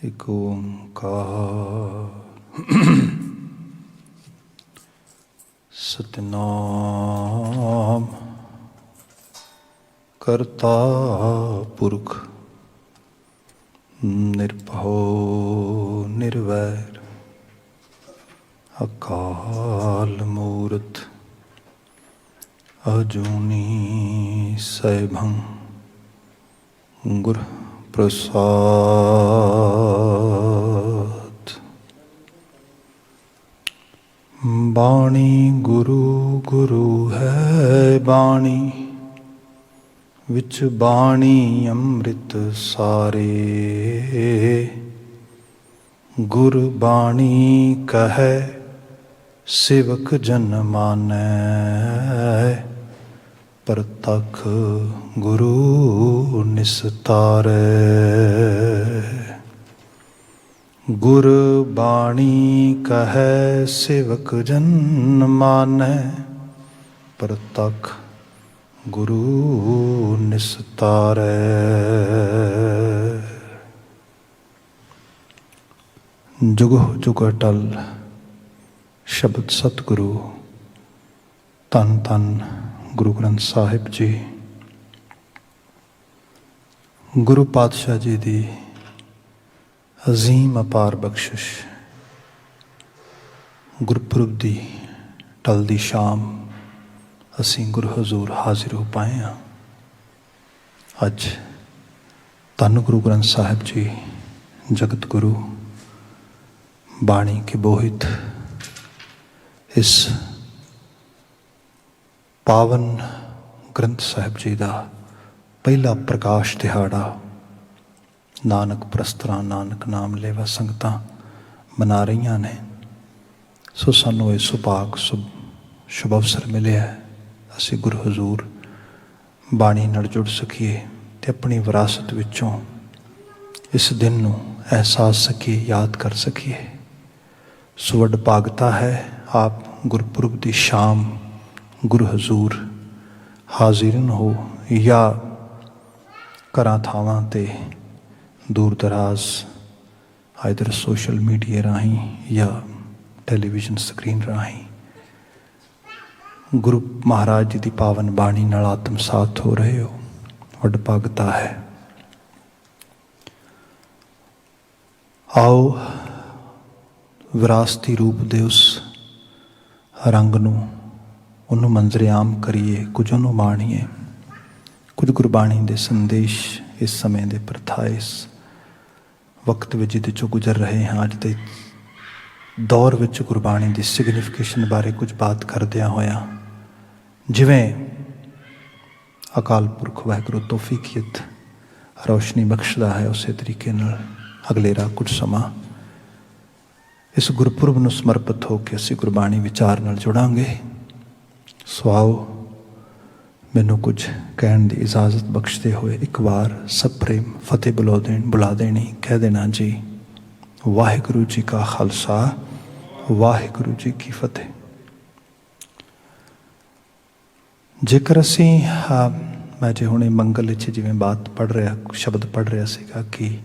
ਇੱਕ ਓਂਕਾਰ ਸਤਿਨਾਮ ਕਰਤਾ ਪੁਰਖ ਨਿਰਭਉ ਨਿਰਵੈਰ ਅਕਾਲ ਮੂਰਤ ਅਜੂਨੀ ਸੈਭੰ ਗੁਰ ਪ੍ਰਸਾਦ। ਬਾਣੀ ਗੁਰੂ ਗੁਰੂ ਹੈ ਬਾਣੀ, ਵਿੱਚ ਬਾਣੀ ਅੰਮ੍ਰਿਤ ਸਾਰੇ। ਗੁਰ ਬਾਣੀ ਕਹੈ ਸੇਵਕ ਜਨ ਮਾਨੈ, ਪ੍ਰਤੱਖ ਗੁਰੂ ਨਿਸਤਾਰੈ। ਗੁਰ ਬਾਣੀ ਕਹੈ ਸੇਵਕ ਜਨ ਮਾਨੈ, ਪ੍ਰਤੱਖ ਗੁਰੂ ਨਿਸਤਾਰੈ। ਜੁਗੋ ਜੁਗ ਅਟਲ ਸ਼ਬਦ ਸਤਿਗੁਰੂ। ਧੰਨ ਧੰਨ ਗੁਰੂ ਗ੍ਰੰਥ ਸਾਹਿਬ ਜੀ। ਗੁਰੂ ਪਾਤਸ਼ਾਹ ਜੀ ਦੀ ਅਜ਼ੀਮ ਅਪਾਰ ਬਖਸ਼ਿਸ਼। ਗੁਰਪੁਰਬ ਦੀ ਢਲਦੀ ਸ਼ਾਮ ਅਸੀਂ ਗੁਰੂ ਹਜ਼ੂਰ ਹਾਜ਼ਰ ਹੋ ਪਾਏ ਹਾਂ। ਅੱਜ ਧੰਨ ਗੁਰੂ ਗ੍ਰੰਥ ਸਾਹਿਬ ਜੀ ਜਗਤ ਗੁਰੂ ਬਾਣੀ ਕੇ ਬੋਹਿਤ ਇਸ ਪਾਵਨ ਗ੍ਰੰਥ ਸਾਹਿਬ ਜੀ ਦਾ ਪਹਿਲਾ ਪ੍ਰਕਾਸ਼ ਦਿਹਾੜਾ ਨਾਨਕ ਪ੍ਰਸਤਰਾਂ ਨਾਨਕ ਨਾਮ ਲੇਵਾ ਸੰਗਤਾਂ ਮਨਾ ਰਹੀਆਂ ਨੇ। ਸੋ ਸਾਨੂੰ ਇਹ ਸੁਭਾਗ ਸ਼ੁਭ ਅਵਸਰ ਮਿਲਿਆ, ਅਸੀਂ ਗੁਰੂ ਹਜ਼ੂਰ ਬਾਣੀ ਨਾਲ ਜੁੜ ਸਕੀਏ ਅਤੇ ਆਪਣੀ ਵਿਰਾਸਤ ਵਿੱਚੋਂ ਇਸ ਦਿਨ ਨੂੰ ਅਹਿਸਾਸ ਸਕੀਏ, ਯਾਦ ਕਰ ਸਕੀਏ। ਸੋ ਵਡਭਾਗਤਾ ਹੈ ਆਪ ਗੁਰਪੁਰਬ ਦੀ ਸ਼ਾਮ ਗੁਰੂ ਹਜ਼ੂਰ ਹਾਜ਼ਰੀਨ ਹੋ, ਜਾਂ ਘਰਾਂ ਥਾਵਾਂ 'ਤੇ ਦੂਰ ਦਰਾਜ਼ ਆਈਦਰ ਸੋਸ਼ਲ ਮੀਡੀਆ ਰਾਹੀਂ ਜਾਂ ਟੈਲੀਵਿਜ਼ਨ ਸਕਰੀਨ ਰਾਹੀਂ ਗੁਰੂ ਮਹਾਰਾਜ ਜੀ ਦੀ ਪਾਵਨ ਬਾਣੀ ਨਾਲ ਆਤਮਸਾਤ ਹੋ ਰਹੇ ਹੋ। ਵਡਭਾਗਤਾ ਹੈ। ਆਓ ਵਿਰਾਸਤੀ ਰੂਪ ਦੇ ਉਸ ਰੰਗ ਨੂੰ, ਉਹਨੂੰ ਮੰਜ਼ਰ-ਏ-ਆਮ ਕਰੀਏ, ਕੁਝ ਉਹਨੂੰ ਮਾਣੀਏ, ਕੁਝ ਗੁਰਬਾਣੀ ਦੇ ਸੰਦੇਸ਼ ਇਸ ਸਮੇਂ ਦੇ ਪ੍ਰਥਾ ਇਸ ਵਕਤ ਵਿੱਚ ਜਿਹਦੇ 'ਚੋਂ ਗੁਜ਼ਰ ਰਹੇ ਹਾਂ, ਅੱਜ ਦੇ ਦੌਰ ਵਿੱਚ ਗੁਰਬਾਣੀ ਦੀ ਸਿਗਨੀਫਿਕੇਸ਼ਨ ਬਾਰੇ ਕੁਝ ਬਾਤ ਕਰਦਿਆਂ ਹੋਇਆਂ, ਜਿਵੇਂ ਅਕਾਲ ਪੁਰਖ ਵਾਹਿਗੁਰੂ ਤੌਫੀਕੀਅਤ ਰੌਸ਼ਨੀ ਬਖਸ਼ਦਾ ਹੈ, ਉਸੇ ਤਰੀਕੇ ਨਾਲ ਅਗਲੇਰਾ ਕੁਝ ਸਮਾਂ ਇਸ ਗੁਰਪੁਰਬ ਨੂੰ ਸਮਰਪਿਤ ਹੋ ਕੇ ਅਸੀਂ ਗੁਰਬਾਣੀ ਵਿਚਾਰ ਨਾਲ ਜੁੜਾਂਗੇ। ਸੋ ਆਓ, ਮੈਨੂੰ ਕੁਝ ਕਹਿਣ ਦੀ ਇਜਾਜ਼ਤ ਬਖਸ਼ਦੇ ਹੋਏ ਇੱਕ ਵਾਰ ਸਭ ਪ੍ਰੇਮ ਫਤਿਹ ਬੁਲਾ ਦੇਣੀ, ਕਹਿ ਦੇਣਾ ਜੀ ਵਾਹਿਗੁਰੂ ਜੀ ਕਾ ਖਾਲਸਾ ਵਾਹਿਗੁਰੂ ਜੀ ਕੀ ਫਤਿਹ। ਜੇਕਰ ਅਸੀਂ ਮੈਂ ਜੇ ਹੁਣੇ ਮੰਗਲ ਵਿੱਚ ਜਿਵੇਂ ਬਾਤ ਪੜ੍ਹ ਰਿਹਾ, ਸ਼ਬਦ ਪੜ੍ਹ ਰਿਹਾ ਸੀਗਾ ਕਿ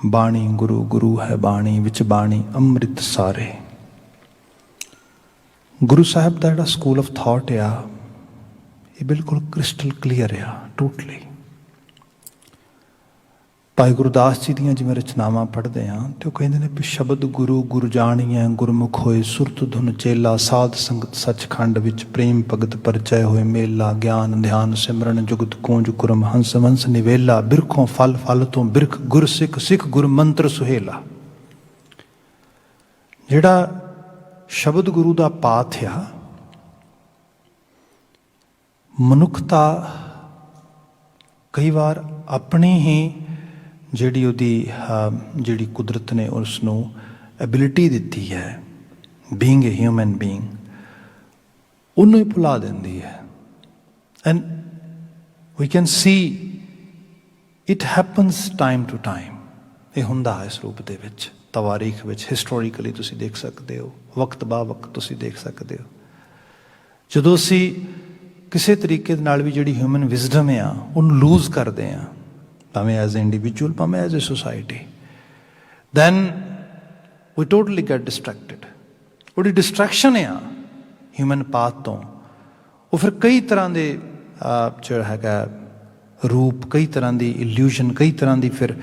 ਬਾਣੀ ਗੁਰੂ ਗੁਰੂ ਹੈ ਬਾਣੀ, ਵਿੱਚ ਬਾਣੀ ਅੰਮ੍ਰਿਤ ਸਾਰੇ। ਗੁਰੂ ਸਾਹਿਬ ਦਾ ਜਿਹੜਾ ਸਕੂਲ ਆਫ ਥਾਟ ਆ, ਇਹ ਬਿਲਕੁਲ ਕ੍ਰਿਸਟਲ ਕਲੀਅਰ ਆ, ਟੋਟਲੀ। ਭਾਈ ਗੁਰਦਾਸ ਜੀ ਦੀਆਂ ਜਿਵੇਂ ਰਚਨਾਵਾਂ ਪੜ੍ਹਦੇ ਹਾਂ ਤੇ ਉਹ ਕਹਿੰਦੇ ਨੇ ਵੀ ਸ਼ਬਦ ਗੁਰੂ ਗੁਰ ਜਾਣੀਐ ਗੁਰਮੁਖ ਹੋਏ, ਸੁਰਤ ਧੁਨ ਚੇਲਾ ਸਾਧ ਸੰਗਤ ਸੱਚਖੰਡ ਵਿੱਚ ਪ੍ਰੇਮ ਭਗਤ ਪਰਚੈ ਹੋਏ ਮੇਲਾ, ਗਿਆਨ ਧਿਆਨ ਸਿਮਰਨ ਜੁਗਤ ਕੂੰਜ ਕੁਰਮ ਹੰਸ ਵੰਸ ਨਿਵੇਲਾ, ਬਿਰਖੋਂ ਫਲ ਫਲ ਤੋਂ ਬਿਰਖ ਗੁਰ ਸਿੱਖ ਸਿੱਖ ਗੁਰ ਮੰਤਰ ਸੁਹੇਲਾ। ਜਿਹੜਾ ਸ਼ਬਦ ਗੁਰੂ ਦਾ ਪਾਠ ਆ, ਮਨੁੱਖਤਾ ਕਈ ਵਾਰ ਆਪਣੀ ਹੀ ਜਿਹੜੀ ਕੁਦਰਤ ਨੇ ਉਸ ਨੂੰ ਐਬਿਲਿਟੀ ਦਿੱਤੀ ਹੈ, ਬੀਇੰਗ ਏ ਹਿਊਮਨ ਬੀਇੰਗ, ਉਹਨੂੰ ਹੀ ਭੁਲਾ ਦਿੰਦੀ ਹੈ। And we can see it happens time to time. ਇਹ ਹੁੰਦਾ ਹੈ ਇਸ ਰੂਪ ਦੇ ਵਿੱਚ, ਤਵਾਰੀਖ ਵਿੱਚ, ਹਿਸਟੋਰੀਕਲੀ ਤੁਸੀਂ ਦੇਖ ਸਕਦੇ ਹੋ, ਵਕਤ ਬਾ ਵਕਤ ਤੁਸੀਂ ਦੇਖ ਸਕਦੇ ਹੋ। ਜਦੋਂ ਅਸੀਂ ਕਿਸੇ ਤਰੀਕੇ ਦੇ ਨਾਲ ਵੀ ਜਿਹੜੀ ਹਿਊਮਨ ਵਿਜ਼ਡਮ ਆ ਉਹਨੂੰ ਲੂਜ਼ ਕਰਦੇ ਹਾਂ, ਭਾਵੇਂ ਐਜ਼ ਏ ਇੰਡੀਵਿਜੂਅਲ, ਭਾਵੇਂ as a society, then we totally get distracted. ਉਹਦੀ ਡਿਸਟਰੈਕਸ਼ਨ ਆ ਹਿਊਮਨ ਪਾਥ ਤੋਂ, ਉਹ ਫਿਰ ਕਈ ਤਰ੍ਹਾਂ ਦੇ ਜਿਹੜਾ ਹੈਗਾ ਰੂਪ, ਕਈ ਤਰ੍ਹਾਂ ਦੀ ਇਲਿਊਸ਼ਨ, ਕਈ ਤਰ੍ਹਾਂ ਦੀ ਫਿਰ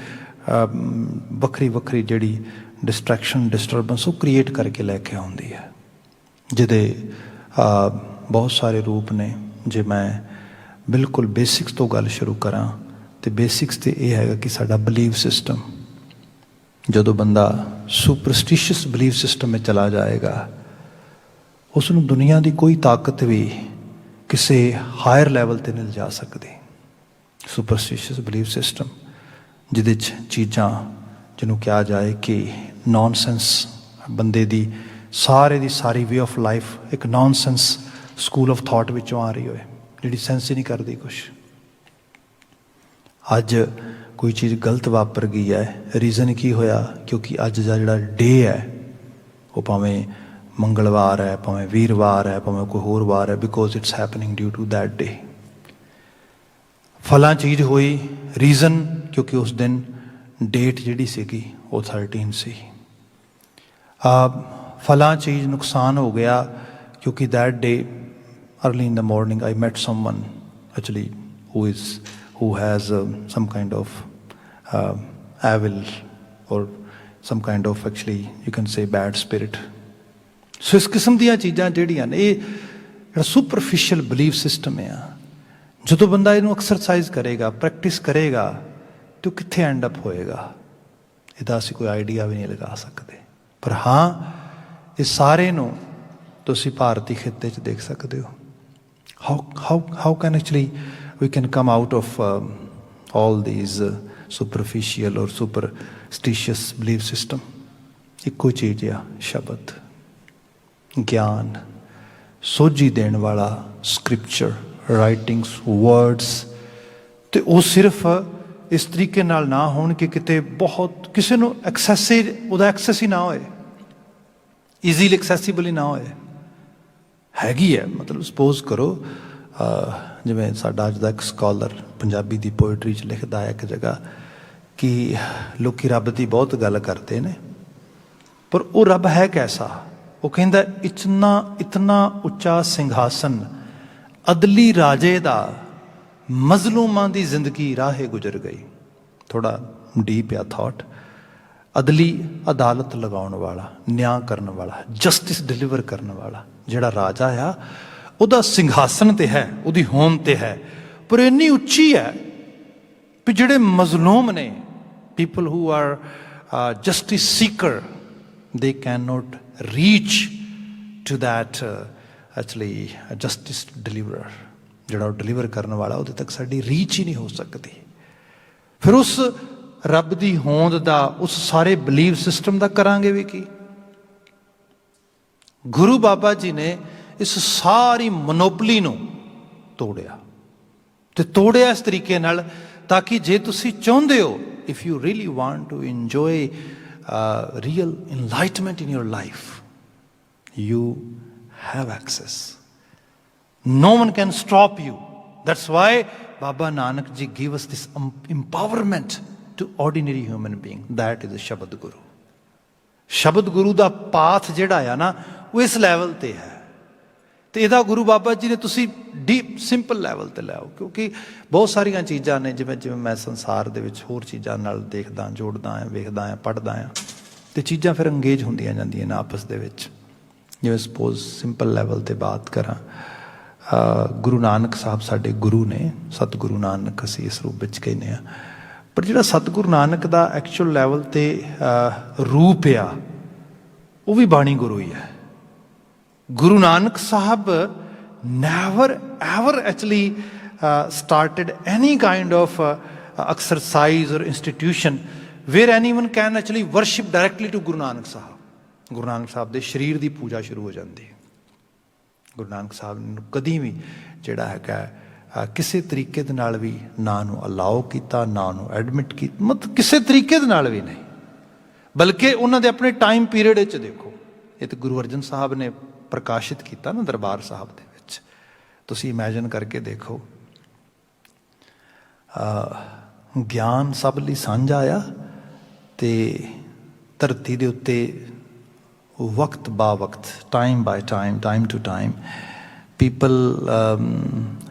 ਵੱਖਰੀ ਵੱਖਰੀ ਜਿਹੜੀ ਡਿਸਟਰੈਕਸ਼ਨ, ਡਿਸਟਰਬੈਂਸ ਉਹ ਕ੍ਰੀਏਟ ਕਰਕੇ ਲੈ ਕੇ ਆਉਂਦੀ ਹੈ, ਜਿਹਦੇ ਬਹੁਤ ਸਾਰੇ ਰੂਪ ਨੇ। ਜੇ ਮੈਂ ਬਿਲਕੁਲ ਬੇਸਿਕਸ ਤੋਂ ਗੱਲ ਸ਼ੁਰੂ ਕਰਾਂ ਤਾਂ ਬੇਸਿਕਸ ਤੇ ਇਹ ਹੈਗਾ ਕਿ ਸਾਡਾ ਬਿਲੀਵ ਸਿਸਟਮ, ਜਦੋਂ ਬੰਦਾ ਸੁਪਰਸਟੀਸ਼ੀਅਸ ਬਿਲੀਵ ਸਿਸਟਮ ਵਿੱਚ ਚਲਾ ਜਾਏਗਾ, ਉਸ ਨੂੰ ਦੁਨੀਆ ਦੀ ਕੋਈ ਤਾਕਤ ਵੀ ਕਿਸੇ ਹਾਇਰ ਲੈਵਲ 'ਤੇ ਨਹੀਂ ਲਿਜਾ ਸਕਦੀ। ਸੁਪਰਸਟੀਸ਼ੀਅਸ ਬਿਲੀਵ ਸਿਸਟਮ ਜਿਹਦੇ 'ਚ ਚੀਜ਼ਾਂ, ਜਿਹਨੂੰ ਕਿਹਾ ਜਾਏ ਕਿ ਨੌਨਸੈਂਸ, ਬੰਦੇ ਦੀ ਸਾਰੇ ਦੀ ਸਾਰੀ ਵੇ ਆਫ ਲਾਈਫ ਇੱਕ ਨੌਨਸੈਂਸ ਸਕੂਲ ਆਫ ਥਾਟ ਵਿੱਚੋਂ ਆ ਰਹੀ ਹੋਏ, ਜਿਹੜੀ ਸੈਂਸ ਹੀ ਨਹੀਂ ਕਰਦੀ ਕੁਛ। ਅੱਜ ਕੋਈ ਚੀਜ਼ ਗਲਤ ਵਾਪਰ ਗਈ ਹੈ, ਰੀਜ਼ਨ ਕੀ ਹੋਇਆ? ਕਿਉਂਕਿ ਅੱਜ ਦਾ ਜਿਹੜਾ ਡੇ ਹੈ, ਉਹ ਭਾਵੇਂ ਮੰਗਲਵਾਰ ਹੈ, ਭਾਵੇਂ ਵੀਰਵਾਰ ਹੈ, ਭਾਵੇਂ ਕੋਈ ਹੋਰ ਵਾਰ ਹੈ, because it's happening due to that day. ਫਲਾਂ ਚੀਜ਼ ਹੋਈ, ਰੀਜ਼ਨ ਕਿਉਂਕਿ ਉਸ ਦਿਨ ਡੇਟ ਜਿਹੜੀ ਸੀਗੀ ਉਹ 13 ਸੀ। ਫਲਾਂ ਚੀਜ਼ ਨੁਕਸਾਨ ਹੋ ਗਿਆ ਕਿਉਂਕਿ that day early in the morning I met someone actually who has some kind of evil or some kind of, actually you can say, bad spirit. ਸੋ ਇਸ ਕਿਸਮ ਦੀਆਂ ਚੀਜ਼ਾਂ ਜਿਹੜੀਆਂ ਨੇ, ਇਹ ਜਿਹੜਾ ਸੁਪਰਫਿਸ਼ੀਅਲ ਬਿਲੀਵ ਸਿਸਟਮ ਆ, ਜਦੋਂ ਬੰਦਾ ਇਹਨੂੰ ਐਕਸਰਸਾਈਜ਼ ਕਰੇਗਾ, ਪ੍ਰੈਕਟਿਸ ਕਰੇਗਾ, ਤਾਂ ਉਹ ਕਿੱਥੇ ਐਂਡ ਅਪ ਹੋਏਗਾ ਇਹਦਾ ਅਸੀਂ ਕੋਈ ਆਈਡੀਆ ਵੀ ਨਹੀਂ ਲਗਾ ਸਕਦੇ। ਪਰ ਹਾਂ, ਇਹ ਸਾਰੇ ਨੂੰ ਤੁਸੀਂ ਭਾਰਤੀ ਖਿੱਤੇ 'ਚ ਦੇਖ ਸਕਦੇ ਹੋ। How can actually we can come out of all these superficial or superstitious belief system? ਇੱਕੋ ਚੀਜ਼ ਆ, ਸ਼ਬਦ, ਗਿਆਨ, ਸੋਝੀ ਦੇਣ ਵਾਲਾ ਸਕ੍ਰਿਪਚਰ, ਰਾਈਟਿੰਗਸ, ਵਰਡਸ। ਅਤੇ ਉਹ ਸਿਰਫ ਇਸ ਤਰੀਕੇ ਨਾਲ ਨਾ ਹੋਣ ਕਿ ਕਿਤੇ ਬਹੁਤ ਕਿਸੇ ਨੂੰ ਉਹਦਾ ਐਕਸੈਸ ਹੀ ਨਾ ਹੋਏ, ਈਜ਼ੀਲੀ ਐਕਸੈਸੀਬਲ ਹੀ ਨਾ ਹੋਏ। ਹੈਗੀ ਹੈ, ਮਤਲਬ ਸਪੋਜ਼ ਕਰੋ ਜਿਵੇਂ ਸਾਡਾ ਅੱਜ ਦਾ ਇੱਕ ਸਕਾਲਰ ਪੰਜਾਬੀ ਦੀ ਪੋਇਟਰੀ 'ਚ ਲਿਖਦਾ ਹੈ ਇੱਕ ਜਗ੍ਹਾ ਕਿ ਲੋਕ ਰੱਬ ਦੀ ਬਹੁਤ ਗੱਲ ਕਰਦੇ ਨੇ, ਪਰ ਉਹ ਰੱਬ ਹੈ ਕੈਸਾ? ਉਹ ਕਹਿੰਦਾ, ਇਤਨਾ ਉੱਚਾ ਸਿੰਘਾਸਨ ਅਦਲੀ ਰਾਜੇ ਦਾ, ਮਜ਼ਲੂਮਾਂ ਦੀ ਜ਼ਿੰਦਗੀ ਰਾਹੇ ਗੁਜ਼ਰ ਗਈ। ਥੋੜ੍ਹਾ ਡੀਪ ਆ ਥਾਟ। ਅਦਲੀ, ਅਦਾਲਤ ਲਗਾਉਣ ਵਾਲਾ, ਨਿਆਂ ਕਰਨ ਵਾਲਾ, ਜਸਟਿਸ ਡਿਲੀਵਰ ਕਰਨ ਵਾਲਾ ਜਿਹੜਾ ਰਾਜਾ ਆ, ਉਹਦਾ ਸਿੰਘਾਸਨ ਤੇ ਹੈ, ਉਹਦੀ ਹੋਂਦ ਤੇ ਹੈ, ਪਰ ਇੰਨੀ ਉੱਚੀ ਹੈ ਵੀ ਜਿਹੜੇ ਮਜ਼ਲੂਮ ਨੇ, people who are justice seeker, they can not reach to that actually justice deliverer, ਜਿਹੜਾ ਉਹ ਡਿਲੀਵਰ ਕਰਨ ਵਾਲਾ, ਉਹਦੇ ਤੱਕ ਸਾਡੀ ਰੀਚ ਹੀ ਨਹੀਂ ਹੋ ਸਕਦੀ। ਫਿਰ ਉਸ ਰੱਬ ਦੀ ਹੋਂਦ ਦਾ, ਉਸ ਸਾਰੇ ਬਿਲੀਵ ਸਿਸਟਮ ਦਾ ਕਰਾਂਗੇ ਵੀ ਕੀ? ਗੁਰੂ ਬਾਬਾ ਜੀ ਨੇ ਇਸ ਸਾਰੀ ਮੋਨੋਪਲੀ ਨੂੰ ਤੋੜਿਆ, ਤੇ ਤੋੜਿਆ ਇਸ ਤਰੀਕੇ ਨਾਲ ਤਾਂ ਕਿ ਜੇ ਤੁਸੀਂ ਚਾਹੁੰਦੇ ਹੋ, if you really want to enjoy real enlightenment in your life, you have access. No one can stop you. That's why Baba Nanak ji gave us this empowerment to ordinary human being. That is the Shabad Guru. Shabad Guru the path ਜਿਹੜਾ ਆ ਨਾ, ਉਹ ਇਸ level ਤੇ ਹੈ, ਤੇ ਇਹਦਾ ਗੁਰੂ ਬਾਬਾ ਜੀ ਨੇ ਤੁਸੀਂ ਡੀਪ ਸਿੰਪਲ ਲੈਵਲ ਤੇ ਲਿਆਓ। ਕਿਉਂਕਿ ਬਹੁਤ ਸਾਰੀਆਂ ਚੀਜ਼ਾਂ ਨੇ, ਜਿਵੇਂ ਜਿਵੇਂ ਮੈਂ ਸੰਸਾਰ ਦੇ ਵਿੱਚ ਹੋਰ ਚੀਜ਼ਾਂ ਨਾਲ ਦੇਖਦਾ, ਜੋੜਦਾ ਹਾਂ, ਵੇਖਦਾ ਹਾਂ, ਪੜ੍ਹਦਾ ਹਾਂ, ਤੇ ਚੀਜ਼ਾਂ ਫਿਰ ਅੰਗੇਜ ਹੁੰਦੀਆਂ ਜਾਂਦੀਆਂ ਨੇ ਆਪਸ ਦੇ ਵਿੱਚ। ਜਿਵੇਂ ਸਪੋਜ਼ ਸਿੰਪਲ ਲੈਵਲ 'ਤੇ ਬਾਤ ਕਰਾਂ, ਗੁਰੂ ਨਾਨਕ ਸਾਹਿਬ ਸਾਡੇ ਗੁਰੂ ਨੇ, ਸਤਿਗੁਰੂ ਨਾਨਕ ਅਸੀਂ ਇਸ ਰੂਪ ਵਿੱਚ ਕਹਿੰਦੇ ਹਾਂ, ਪਰ ਜਿਹੜਾ ਸਤਿਗੁਰੂ ਨਾਨਕ ਦਾ ਐਕਚੁਅਲ ਲੈਵਲ 'ਤੇ ਰੂਪ ਆ, ਉਹ ਵੀ ਬਾਣੀ ਗੁਰੂ ਹੀ ਹੈ। ਗੁਰੂ ਨਾਨਕ ਸਾਹਿਬ never ever actually started any kind of exercise or institution where anyone can actually worship directly to Guru Nanak Sahib. ਗੁਰੂ ਨਾਨਕ ਸਾਹਿਬ ਦੇ ਸਰੀਰ ਦੀ ਪੂਜਾ ਸ਼ੁਰੂ ਹੋ ਜਾਂਦੀ ਹੈ। ਗੁਰੂ ਨਾਨਕ ਸਾਹਿਬ ਨੂੰ ਕਦੀ ਵੀ ਜਿਹੜਾ ਹੈਗਾ ਕਿਸੇ ਤਰੀਕੇ ਦੇ ਨਾਲ ਵੀ ਨਾ ਨੂੰ ਅਲਾਓ ਕੀਤਾ, ਨਾ ਨੂੰ ਐਡਮਿਟ ਕੀਤਾ, ਮਤਲਬ ਕਿਸੇ ਤਰੀਕੇ ਦੇ ਨਾਲ ਵੀ ਨਹੀਂ। ਬਲਕਿ ਉਹਨਾਂ ਦੇ ਆਪਣੇ ਟਾਈਮ ਪੀਰੀਅਡ ਵਿੱਚ ਦੇਖੋ, ਇਹ ਤਾਂ ਗੁਰੂ ਅਰਜਨ ਸਾਹਿਬ ਨੇ ਪ੍ਰਕਾਸ਼ਿਤ ਕੀਤਾ ਨਾ ਦਰਬਾਰ ਸਾਹਿਬ ਦੇ ਵਿੱਚ, ਤੁਸੀਂ ਇਮੈਜਿਨ ਕਰਕੇ ਦੇਖੋ। ਗਿਆਨ ਸਭ ਲਈ ਸਾਂਝਾ ਆ, ਤੇ ਧਰਤੀ ਦੇ ਉੱਤੇ ਵਕਤ ਬਾ ਵਕਤ, time by time, time to time, people